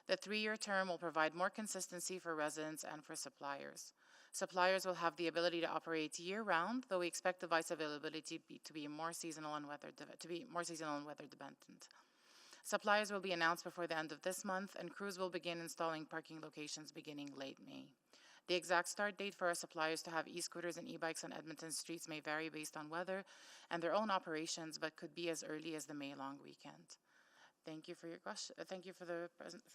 The 3-year term will provide more consistency for residents and for suppliers. Suppliers will have the ability to operate year-round, though we expect device availability to be more seasonal and weather dependent. Suppliers will be announced before the end of this month, and crews will begin installing parking locations beginning late May. The exact start date for our suppliers to have e-scooters and e-bikes on Edmonton streets may vary based on weather and their own operations, but could be as early as the May long weekend. Thank you for your question. Thank you for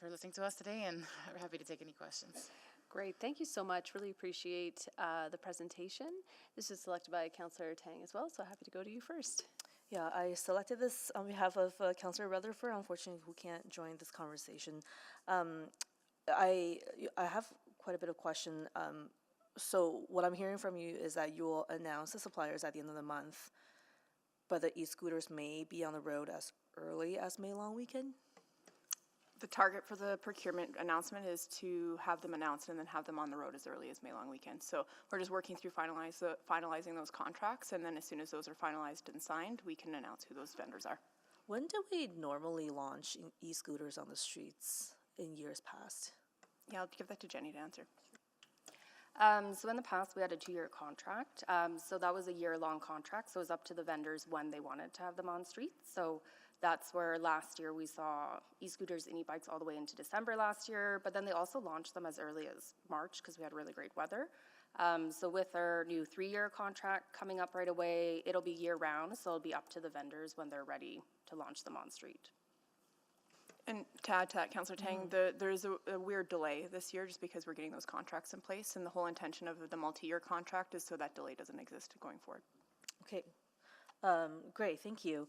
listening to us today, and we're happy to take any questions. Great, thank you so much. Really appreciate the presentation. This was selected by Councillor Tang as well, so happy to go to you first. Yeah, I selected this on behalf of Councillor Rutherford, unfortunately, who can't join this conversation. I have quite a bit of question. So what I'm hearing from you is that you will announce the suppliers at the end of the month, but the e-scooters may be on the road as early as May long weekend? The target for the procurement announcement is to have them announced and then have them on the road as early as May long weekend. So we're just working through finalizing those contracts, and then as soon as those are finalized and signed, we can announce who those vendors are. When do we normally launch e-scooters on the streets in years past? Yeah, I'll give that to Jenny to answer. So in the past, we had a 2-year contract. So that was a year-long contract. So it was up to the vendors when they wanted to have them on streets. So that's where last year we saw e-scooters and e-bikes all the way into December last year. But then they also launched them as early as March because we had really great weather. So with our new 3-year contract coming up right away, it'll be year-round. So it'll be up to the vendors when they're ready to launch them on street. And to add to that, Councillor Tang, there's a weird delay this year just because we're getting those contracts in place, and the whole intention of the multi-year contract is so that delay doesn't exist going forward. Okay, great, thank you.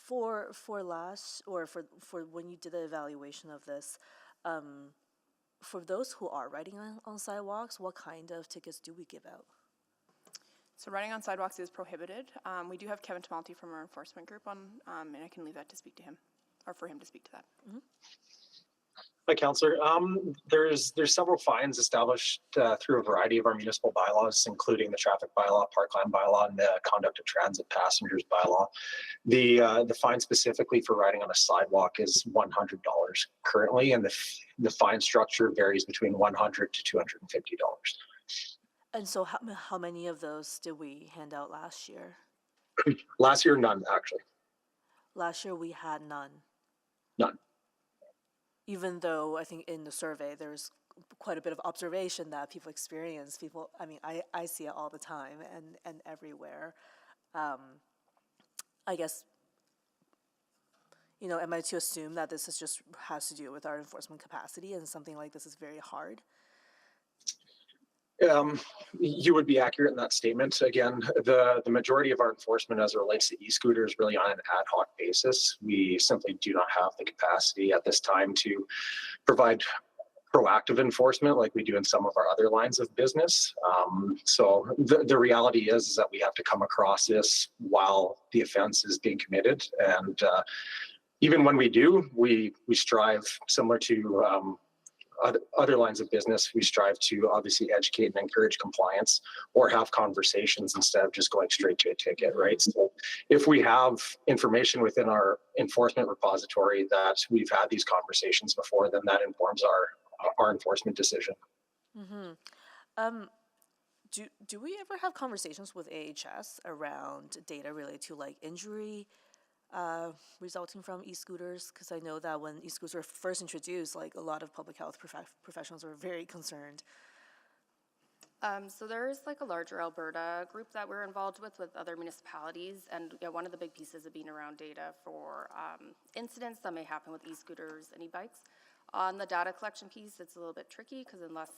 For when you did the evaluation of this, for those who are riding on sidewalks, what kind of tickets do we give out? So riding on sidewalks is prohibited. We do have Kevin Tamalti from our enforcement group on, and I can leave that to speak to him, or for him to speak to that. Mm-hmm. Hi, Councillor. There's several fines established through a variety of our municipal bylaws, including the traffic bylaw, parkland bylaw, and the conduct of transit passengers bylaw. The fine specifically for riding on a sidewalk is $100 currently, and the fine structure varies between $100 to $250. And so how many of those did we hand out last year? Last year, none, actually. Last year we had none. None. Even though I think in the survey there's quite a bit of observation that people experience. I see it all the time and everywhere. I guess, am I to assume that this is just has to do with our enforcement capacity and something like this is very hard? You would be accurate in that statement. Again, the majority of our enforcement as it relates to e-scooters is really on an ad hoc basis. We simply do not have the capacity at this time to provide proactive enforcement like we do in some of our other lines of business. So the reality is that we have to come across this while the offense is being committed. And even when we do, we strive, similar to other lines of business, we strive to obviously educate and encourage compliance or have conversations instead of just going straight to a ticket, right? So if we have information within our enforcement repository that we've had these conversations before, then that informs our enforcement decision. Mm-hmm. Do we ever have conversations with AHS around data related to like injury resulting from e-scooters? Because I know that when e-scooters were first introduced, like a lot of public health professionals were very concerned. So there's like a larger Alberta group that we're involved with other municipalities, and one of the big pieces of being around data for incidents that may happen with e-scooters and e-bikes. On the data collection piece, it's a little bit tricky because unless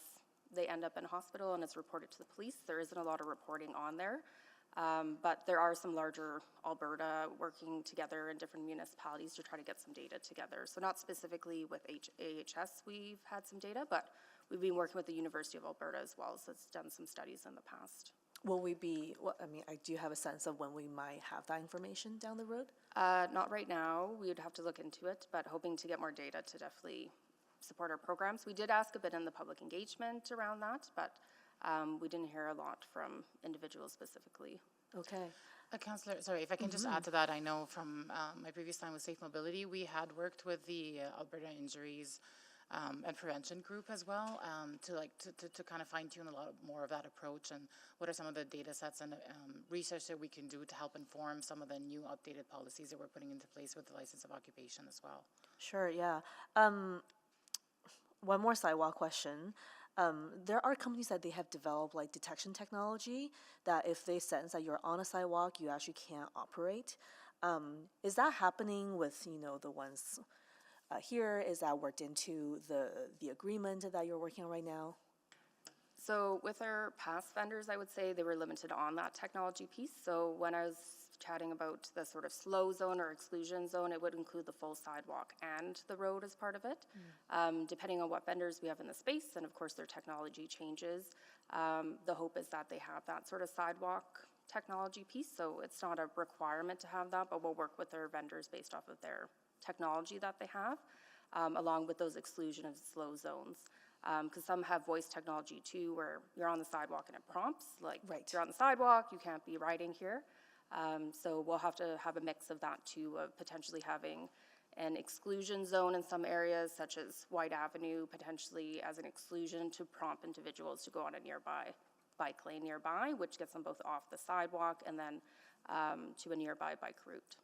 they end up in hospital and it's reported to the police, there isn't a lot of reporting on there. But there are some larger Alberta working together in different municipalities to try to get some data together. So not specifically with AHS we've had some data, but we've been working with the University of Alberta as well, so it's done some studies in the past. Will we be, do you have a sense of when we might have that information down the road? Not right now. We would have to look into it, but hoping to get more data to definitely support our programs. We did ask a bit in the public engagement around that, but we didn't hear a lot from individuals specifically. Okay. Councillor, sorry, if I can just add to that, I know from my previous time with Safe Mobility, we had worked with the Alberta Injuries and Prevention Group as well to kind of fine tune a lot more of that approach and what are some of the data sets and research that we can do to help inform some of the new updated policies that we're putting into place with the license of occupation as well. Sure, yeah. One more sidewalk question. There are companies that they have developed like detection technology that if they sense that you're on a sidewalk, you actually can't operate. Is that happening with, the ones here? Is that worked into the agreement that you're working on right now? So with our past vendors, I would say they were limited on that technology piece. So when I was chatting about the sort of slow zone or exclusion zone, it would include the full sidewalk and the road as part of it. Depending on what vendors we have in the space, and of course their technology changes, the hope is that they have that sort of sidewalk technology piece. So it's not a requirement to have that, but we'll work with their vendors based off of their technology that they have, along with those exclusion of slow zones. Because some have voice technology too, where you're on the sidewalk and it prompts, like, you're on the sidewalk, you can't be riding here. So we'll have to have a mix of that too, of potentially having an exclusion zone in some areas, such as White Avenue, potentially as an exclusion to prompt individuals to go on a nearby bike lane nearby, which gets them both off the sidewalk and then to a nearby bike route.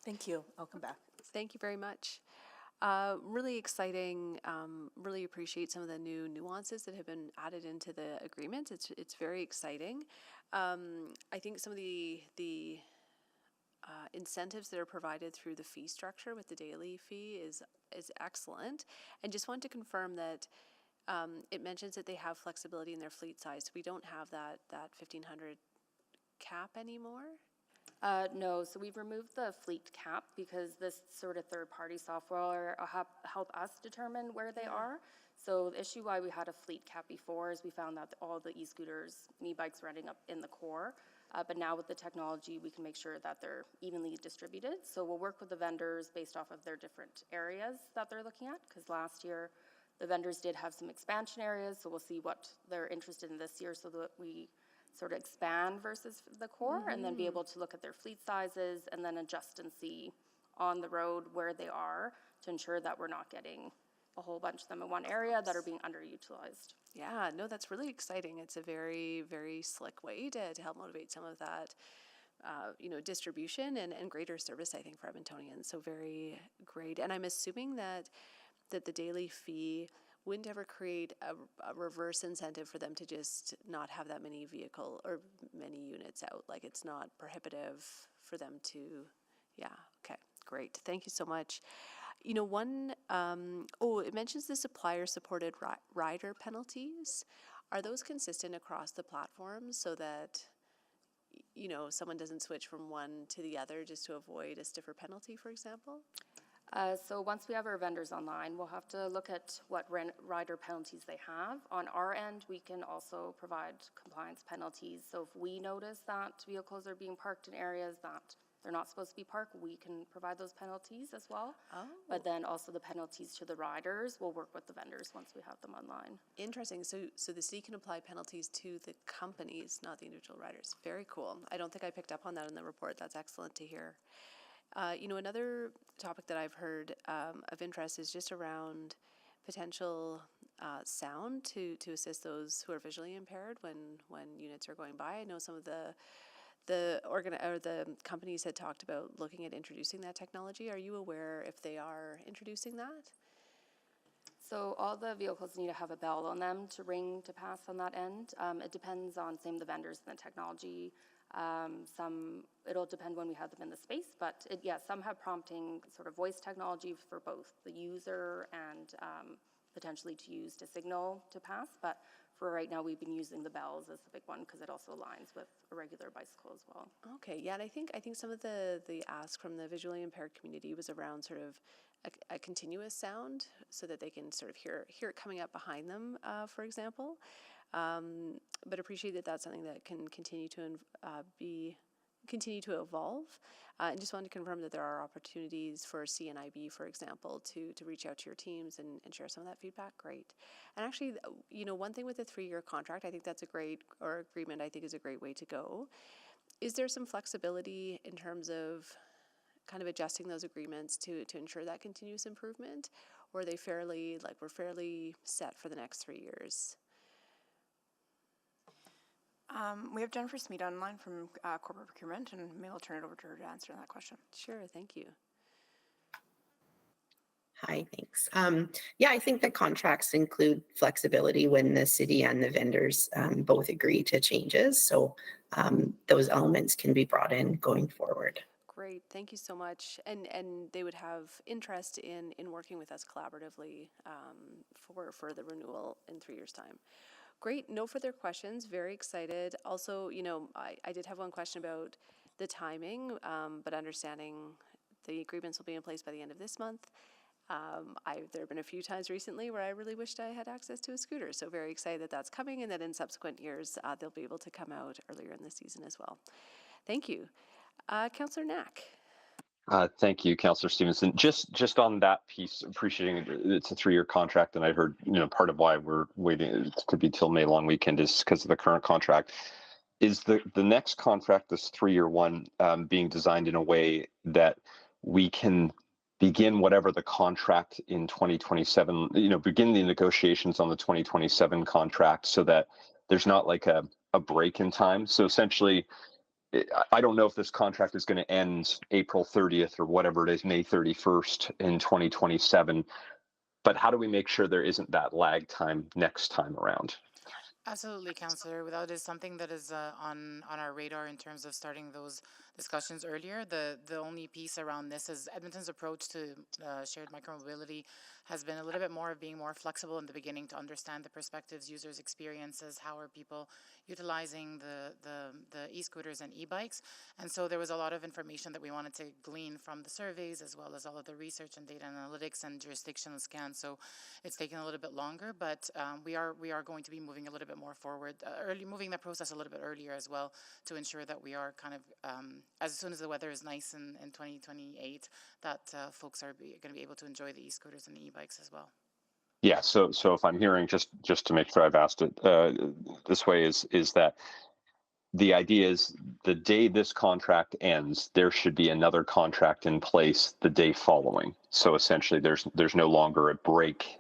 Thank you. I'll come back. Thank you very much. Really exciting. Really appreciate some of the new nuances that have been added into the agreement. It's very exciting. I think some of the incentives that are provided through the fee structure with the daily fee is excellent. And just want to confirm that it mentions that they have flexibility in their fleet size. So we don't have that 1,500 cap anymore. No, so we've removed the fleet cap because this sort of third-party software will help us determine where they are. So the issue why we had a fleet cap before is we found that all the e-scooters and e-bikes were ending up in the core. But now with the technology, we can make sure that they're evenly distributed. So we'll work with the vendors based off of their different areas that they're looking at, because last year the vendors did have some expansion areas, so we'll see what they're interested in this year so that we sort of expand versus the core, and then be able to look at their fleet sizes and then adjust and see on the road where they are to ensure that we're not getting a whole bunch of them in one area that are being underutilized. Yeah, no, that's really exciting. It's a very, very slick way to help motivate some of that, distribution and greater service, I think, for Edmontonians. So very great. And I'm assuming that the daily fee wouldn't ever create a reverse incentive for them to just not have that many vehicle or many units out. Like, it's not prohibitive for them to, okay, great. Thank you so much. It mentions the supplier-supported rider penalties. Are those consistent across the platforms so that, someone doesn't switch from one to the other just to avoid a stiffer penalty, for example? So once we have our vendors online, we'll have to look at what rider penalties they have. On our end, we can also provide compliance penalties. So if we notice that vehicles are being parked in areas that they're not supposed to be parked, we can provide those penalties as well. Oh. But then also the penalties to the riders, we'll work with the vendors once we have them online. Interesting. So the city can apply penalties to the companies, not the individual riders. Very cool. I don't think I picked up on that in the report. That's excellent to hear. Another topic that I've heard of interest is just around potential sound to assist those who are visually impaired when units are going by. I know some of the companies had talked about looking at introducing that technology. Are you aware if they are introducing that? So all the vehicles need to have a bell on them to ring to pass on that end. It depends on the vendors and the technology. It'll depend when we have them in the space, but some have prompting sort of voice technology for both the user and potentially to use to signal to pass. But for right now, we've been using the bells as the big one because it also aligns with a regular bicycle as well. Okay, yeah, and I think some of the ask from the visually impaired community was around sort of a continuous sound, so that they can sort of hear it coming up behind them, for example. But appreciate that that's something that can continue to evolve. And just wanted to confirm that there are opportunities for CNIB, for example, to reach out to your teams and share some of that feedback. Great. And actually, one thing with the 3-year contract, I think that's agreement, I think is a great way to go. Is there some flexibility in terms of kind of adjusting those agreements to ensure that continuous improvement? Or are they we're fairly set for the next 3 years? We have Jennifer Smead online from corporate procurement, and maybe I'll turn it over to her to answer that question. Sure, thank you. Hi, thanks. Yeah, I think the contracts include flexibility when the city and the vendors both agree to changes. So those elements can be brought in going forward. Great, thank you so much. And they would have interest in working with us collaboratively for the renewal in 3 years' time. Great, no further questions, very excited. Also, I did have one question about the timing, but understanding the agreements will be in place by the end of this month. There have been a few times recently where I really wished I had access to a scooter, so very excited that that's coming, and that in subsequent years they'll be able to come out earlier in the season as well. Thank you. Councillor Knack. Thank you, Councillor Stevenson. Just on that piece, appreciating it's a 3-year contract, and I heard part of why we're waiting to be till May long weekend is because of the current contract. Is the next contract, this 3-year one, being designed in a way that we can begin whatever the contract in 2027, begin the negotiations on the 2027 contract so that there's not like a break in time? So essentially, I don't know if this contract is going to end April 30th or whatever it is, May 31st in 2027, but how do we make sure there isn't that lag time next time around? Absolutely, Councillor. That is something that is on our radar in terms of starting those discussions earlier. The only piece around this is Edmonton's approach to shared micromobility has been a little bit more of being more flexible in the beginning to understand the perspectives, users' experiences, how are people utilizing the e-scooters and e-bikes. And so there was a lot of information that we wanted to glean from the surveys as well as all of the research and data analytics and jurisdictional scans. So it's taken a little bit longer, but we are going to be moving a little bit more forward, moving the process a little bit earlier as well to ensure that we are kind of, as soon as the weather is nice in 2028, that folks are going to be able to enjoy the e-scooters and the e-bikes as well. Yeah, so if I'm hearing, just to make sure I've asked it this way, is that the idea is the day this contract ends, there should be another contract in place the day following. So essentially, there's no longer a break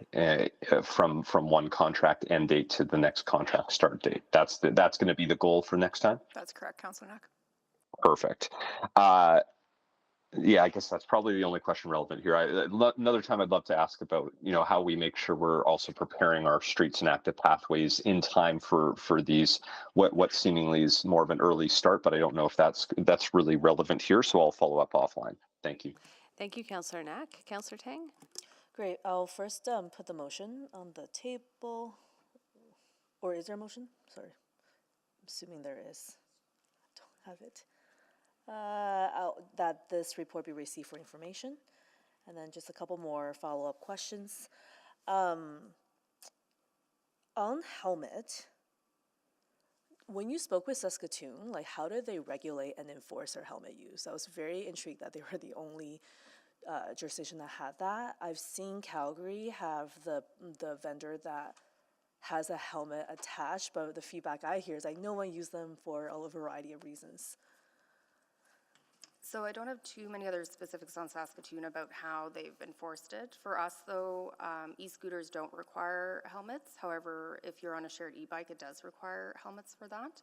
from one contract end date to the next contract start date. That's going to be the goal for next time? That's correct, Councillor Knack. Perfect. Yeah, I guess that's probably the only question relevant here. Another time I'd love to ask about, how we make sure we're also preparing our streets and active pathways in time for these, what seemingly is more of an early start, but I don't know if that's really relevant here, so I'll follow up offline. Thank you. Thank you, Councillor Knack. Councillor Tang? Great. I'll first put the motion on the table. Or is there a motion? Sorry. I'm assuming there is. I don't have it. That this report be received for information. And then just a couple more follow-up questions. On helmet, when you spoke with Saskatoon, how did they regulate and enforce their helmet use? I was very intrigued that they were the only jurisdiction that had that. I've seen Calgary have the vendor that has a helmet attached, but the feedback I hear is no one used them for a variety of reasons. So I don't have too many other specifics on Saskatoon about how they've enforced it. For us, though, e-scooters don't require helmets. However, if you're on a shared e-bike, it does require helmets for that.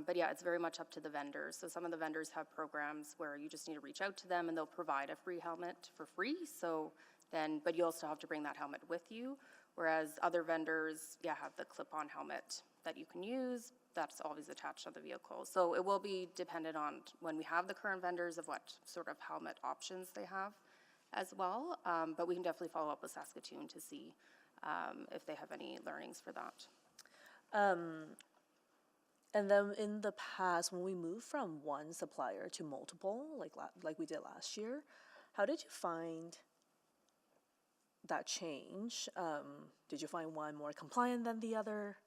But yeah, it's very much up to the vendors. So some of the vendors have programs where you just need to reach out to them and they'll provide a free helmet for free. So then, but you also have to bring that helmet with you. Whereas other vendors, have the clip-on helmet that you can use. That's always attached to the vehicle. So it will be dependent on when we have the current vendors of what sort of helmet options they have as well. But we can definitely follow up with Saskatoon to see if they have any learnings for that. And then in the past, when we moved from one supplier to multiple, like we did last year, how did you find that change? Did you find one more compliant than the other?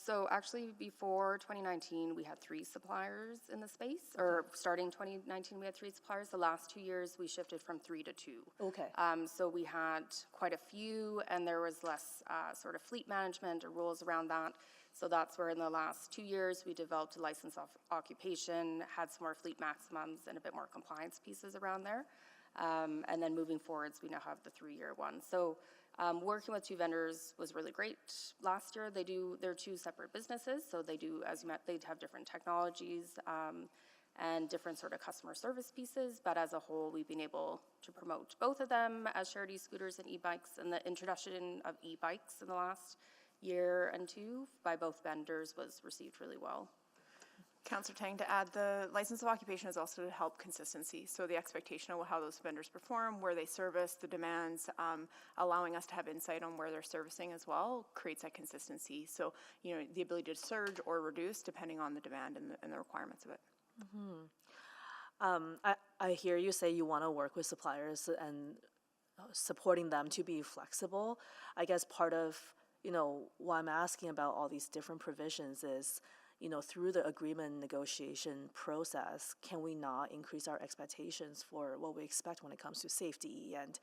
So actually before 2019, we had 3 suppliers in the space, or starting 2019, we had 3 suppliers. The last 2 years, we shifted from 3 to 2. Okay. So we had quite a few, and there was less sort of fleet management or rules around that. So that's where in the last 2 years, we developed a license of occupation, had some more fleet maximums and a bit more compliance pieces around there. And then moving forwards, we now have the 3-year one. So working with 2 vendors was really great last year. They're 2 separate businesses, so they do, as you met, they'd have different technologies and different sort of customer service pieces, but as a whole, we've been able to promote both of them as shared e-scooters and e-bikes, and the introduction of e-bikes in the last year and 2 by both vendors was received really well. Councillor Tang, to add, the license of occupation is also to help consistency. So the expectation of how those vendors perform, where they service, the demands, allowing us to have insight on where they're servicing as well, creates that consistency. So, the ability to surge or reduce depending on the demand and the requirements of it. I hear you say you want to work with suppliers and supporting them to be flexible. I guess part of, why I'm asking about all these different provisions is, through the agreement negotiation process, can we not increase our expectations for what we expect when it comes to safety and,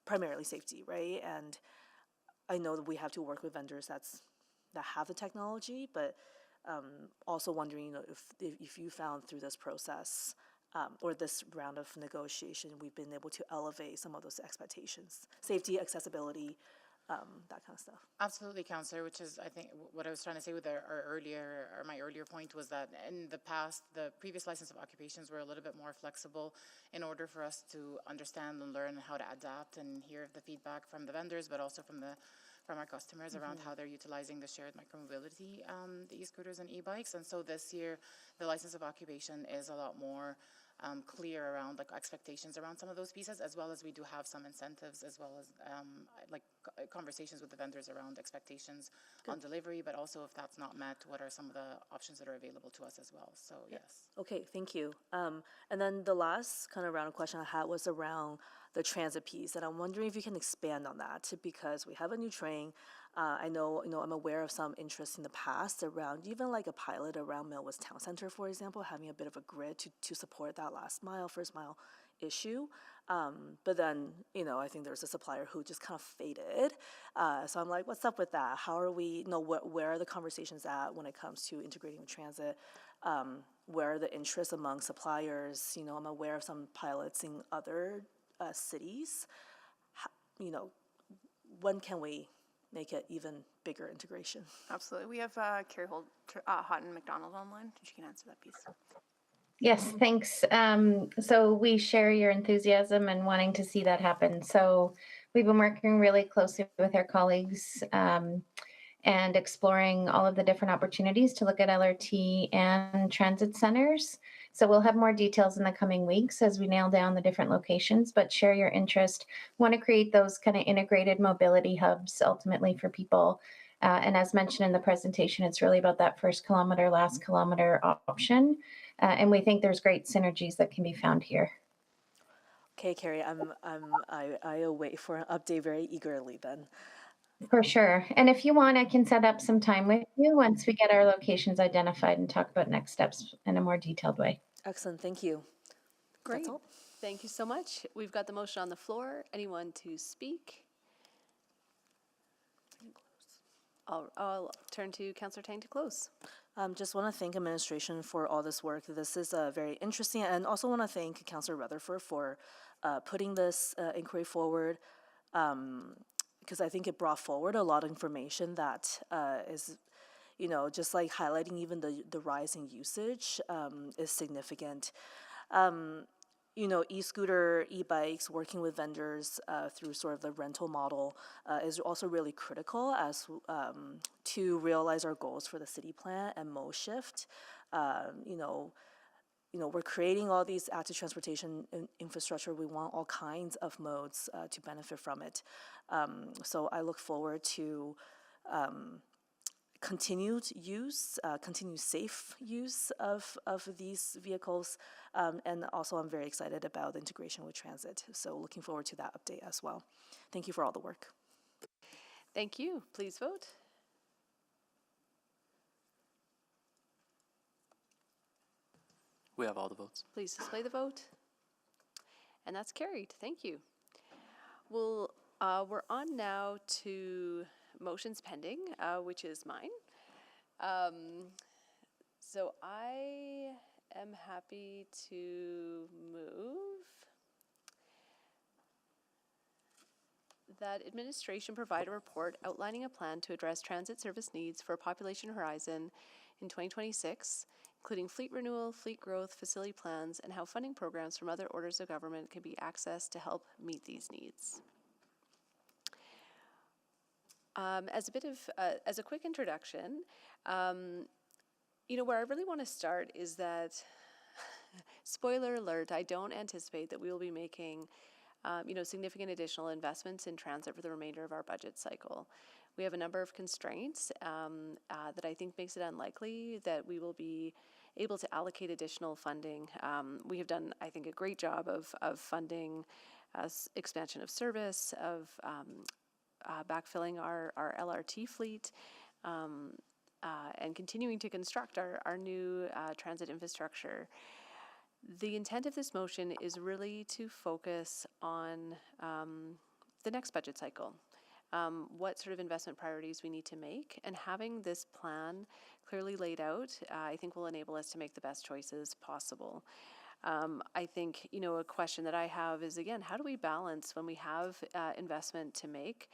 primarily safety, right? And I know that we have to work with vendors that have the technology, but also wondering, if you found through this process or this round of negotiation, we've been able to elevate some of those expectations, safety, accessibility, that kind of stuff. Absolutely, Councillor, which is, I think, what I was trying to say with my earlier point was that in the past, the previous license of occupations were a little bit more flexible in order for us to understand and learn how to adapt and hear the feedback from the vendors, but also from our customers around how they're utilizing the shared micromobility, the e-scooters and e-bikes. And so this year, the license of occupation is a lot more clear around expectations around some of those pieces, as well as we do have some incentives, as well as conversations with the vendors around expectations on delivery, but also if that's not met, what are some of the options that are available to us as well. So yes. Okay, thank you. And then the last kind of round of question I had was around the transit piece, and I'm wondering if you can expand on that, because we have a new train. I know, I'm aware of some interest in the past around even like a pilot around Millwoods Town Center, for example, having a bit of a grid to support that first mile issue. But then, I think there's a supplier who just kind of faded. So I'm like, what's up with that? How are we, where are the conversations at when it comes to integrating with transit? Where are the interests among suppliers? I'm aware of some pilots in other cities. When can we make it even bigger integration? Absolutely. We have Carrie Houghton McDonald online. She can answer that piece. Yes, thanks. So we share your enthusiasm and wanting to see that happen. So we've been working really closely with our colleagues and exploring all of the different opportunities to look at LRT and transit centers. So we'll have more details in the coming weeks as we nail down the different locations, but share your interest. Want to create those kind of integrated mobility hubs ultimately for people. And as mentioned in the presentation, it's really about that first kilometer, last kilometer option. And we think there's great synergies that can be found here. Okay, Carrie, I await for an update very eagerly then. For sure. And if you want, I can set up some time with you once we get our locations identified and talk about next steps in a more detailed way. Excellent. Thank you. Great. That's all. Thank you so much. We've got the motion on the floor. Anyone to speak? I'll turn to Councillor Tang to close. Just want to thank administration for all this work. This is very interesting, and also want to thank Councillor Rutherford for putting this inquiry forward, because I think it brought forward a lot of information that is, just like highlighting even the rising usage is significant. E-scooter, e-bikes, working with vendors through sort of the rental model is also really critical as to realize our goals for the city plan and mode shift. We're creating all these active transportation infrastructure. We want all kinds of modes to benefit from it. So I look forward to continued safe use of these vehicles. And also I'm very excited about the integration with transit. So looking forward to that update as well. Thank you for all the work. Thank you. Please vote. We have all the votes. Please display the vote. And that's carried. Thank you. We're on now to motions pending, which is mine. So I am happy to move that administration provide a report outlining a plan to address transit service needs for Population Horizon in 2026, including fleet renewal, fleet growth, facility plans, and how funding programs from other orders of government can be accessed to help meet these needs. As a quick introduction, where I really want to start is that, spoiler alert, I don't anticipate that we will be making, significant additional investments in transit for the remainder of our budget cycle. We have a number of constraints that I think makes it unlikely that we will be able to allocate additional funding. We have done, I think, a great job of funding expansion of service, of backfilling our LRT fleet, and continuing to construct our new transit infrastructure. The intent of this motion is really to focus on the next budget cycle, what sort of investment priorities we need to make, and having this plan clearly laid out, I think will enable us to make the best choices possible. I think, a question that I have is, again, how do we balance when we have investment to make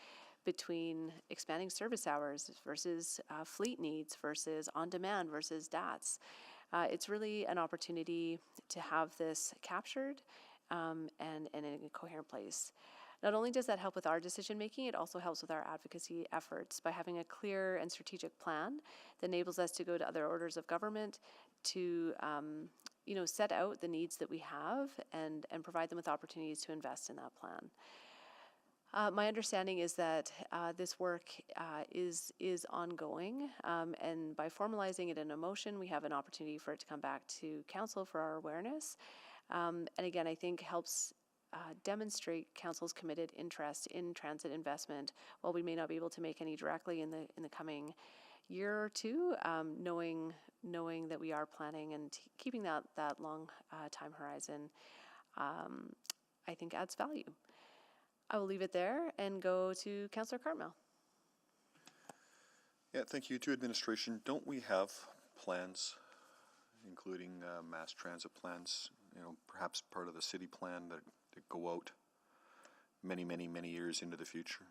between expanding service hours versus fleet needs versus on-demand versus DATS? It's really an opportunity to have this captured and in a coherent place. Not only does that help with our decision making, it also helps with our advocacy efforts by having a clear and strategic plan that enables us to go to other orders of government to set out the needs that we have and provide them with opportunities to invest in that plan. My understanding is that this work is ongoing, and by formalizing it in a motion, we have an opportunity for it to come back to council for our awareness. And again, I think helps demonstrate council's committed interest in transit investment. While we may not be able to make any directly in the coming year or two, knowing that we are planning and keeping that long time horizon, I think adds value. I will leave it there and go to Councillor Cartmell. Yeah, thank you. To administration, don't we have plans, including mass transit plans, perhaps part of the city plan that go out many years into the future?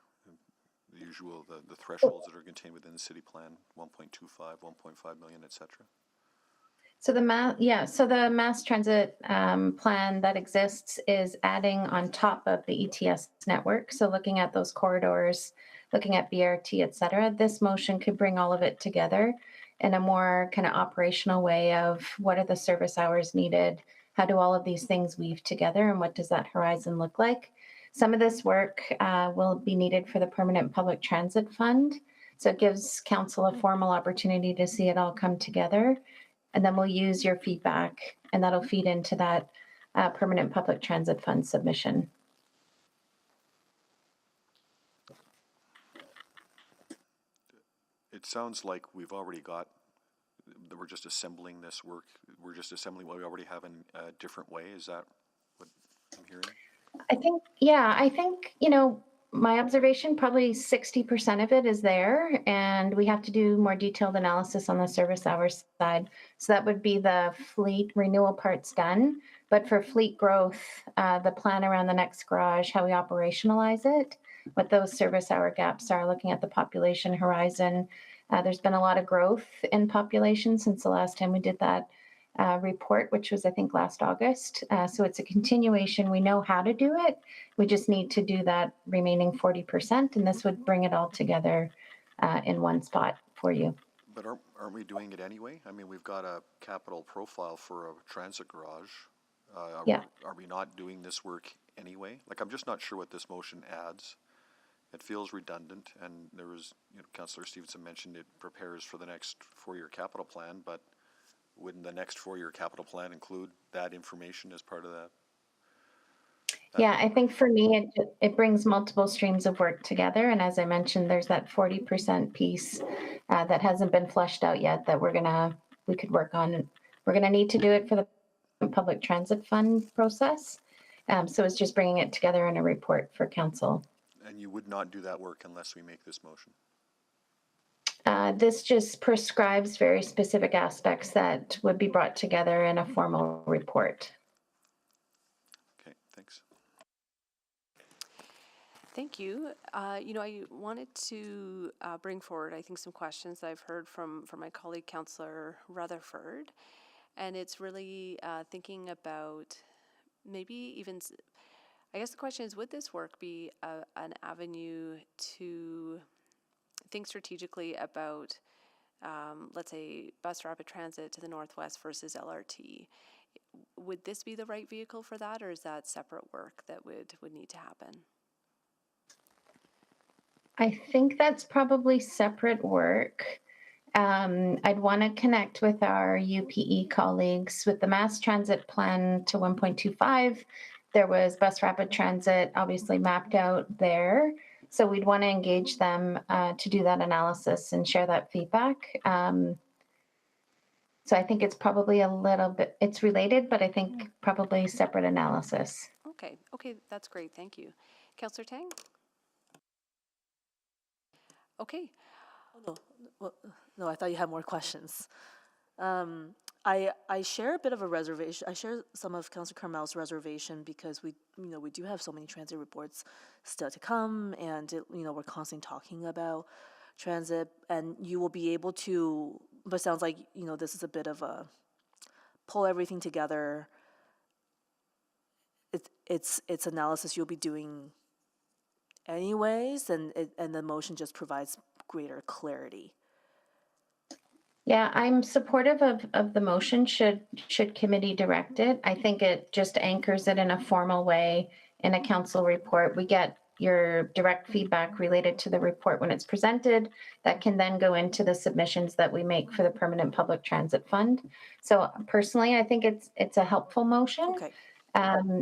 The usual, the thresholds that are contained within the city plan, 1.25, 1.5 million, etc. So the mass transit plan that exists is adding on top of the ETS network. So looking at those corridors, looking at BRT, et cetera, this motion could bring all of it together in a more kind of operational way of what are the service hours needed, how do all of these things weave together, and what does that horizon look like? Some of this work will be needed for the Permanent Public Transit Fund. So it gives council a formal opportunity to see it all come together. And then we'll use your feedback, and that'll feed into that Permanent Public Transit Fund submission. It sounds like we've already got, we're just assembling this work. We're just assembling what we already have in a different way. Is that what I'm hearing? I think, my observation, probably 60% of it is there, and we have to do more detailed analysis on the service hours side. So that would be the fleet renewal part's done. But for fleet growth, the plan around the next garage, how we operationalize it, what those service hour gaps are, looking at the population horizon, There's been a lot of growth in population since the last time we did that report, which was, I think, last August. So it's a continuation. We know how to do it. We just need to do that remaining 40%, and this would bring it all together in one spot for you. But aren't we doing it anyway? I mean, we've got a capital profile for a transit garage. Yeah. Are we not doing this work anyway? Like, I'm just not sure what this motion adds. It feels redundant, and there was, Councillor Stevenson mentioned it prepares for the next 4-year capital plan, but wouldn't the next 4-year capital plan include that information as part of that? Yeah, I think for me, it brings multiple streams of work together. And as I mentioned, there's that 40% piece that hasn't been fleshed out yet that we could work on. We're gonna need to do it for the public transit fund process. So it's just bringing it together in a report for council. And you would not do that work unless we make this motion? This just prescribes very specific aspects that would be brought together in a formal report. Okay, thanks. Thank you. I wanted to bring forward, I think, some questions that I've heard from my colleague, Councillor Rutherford. And it's really thinking about maybe even, I guess the question is, would this work be an avenue to think strategically about, let's say, bus rapid transit to the northwest versus LRT? Would this be the right vehicle for that, or is that separate work that would need to happen? I think that's probably separate work. I'd want to connect with our UPE colleagues. With the mass transit plan to 1.25, there was bus rapid transit obviously mapped out there. So we'd want to engage them to do that analysis and share that feedback. So I think it's probably a little bit, it's related, but I think probably separate analysis. Okay, that's great. Thank you. Councillor Tang? Okay. Oh, no, I thought you had more questions. I share a bit of a reservation. I share some of Councillor Carmel's reservation because we do have so many transit reports still to come, and we're constantly talking about transit, and you will be able to. But it sounds like this is a bit of a pull everything together. It's analysis you'll be doing anyways, and the motion just provides greater clarity. Yeah, I'm supportive of the motion should committee direct it. I think it just anchors it in a formal way in a council report. We get your direct feedback related to the report when it's presented that can then go into the submissions that we make for the Permanent Public Transit Fund. So personally, I think it's a helpful motion. Okay.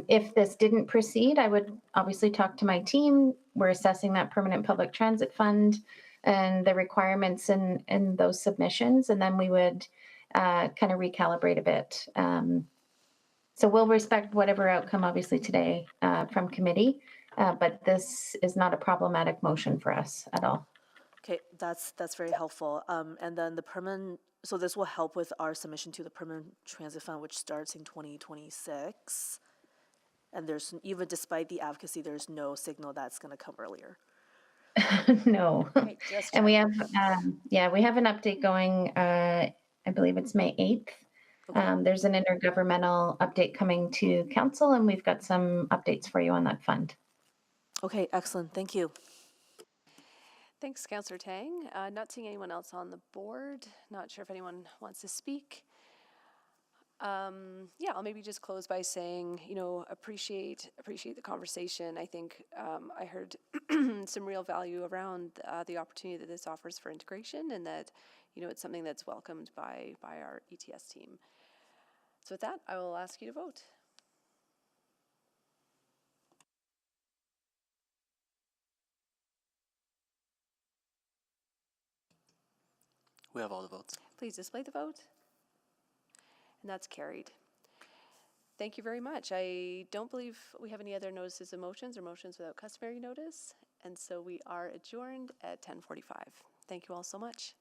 If this didn't proceed, I would obviously talk to my team. We're assessing that Permanent Public Transit Fund and the requirements in those submissions, and then we would kind of recalibrate a bit. So we'll respect whatever outcome, obviously, today from committee, but this is not a problematic motion for us at all. Okay, that's very helpful. And then so this will help with our submission to the Permanent Transit Fund, which starts in 2026. And even despite the advocacy, there's no signal that's going to come earlier. No. And we have, we have an update going, I believe it's May 8th. Okay. There's an intergovernmental update coming to council, and we've got some updates for you on that fund. Okay, excellent. Thank you. Thanks, Councillor Tang. Not seeing anyone else on the board. Not sure if anyone wants to speak. I'll maybe just close by saying, appreciate the conversation. I think I heard some real value around the opportunity that this offers for integration, and that, it's something that's welcomed by our ETS team. So with that, I will ask you to vote. We have all the votes. Please display the vote. And that's carried. Thank you very much. I don't believe we have any other notices of motions or motions without customary notice. And so we are adjourned at 10:45. Thank you all so much.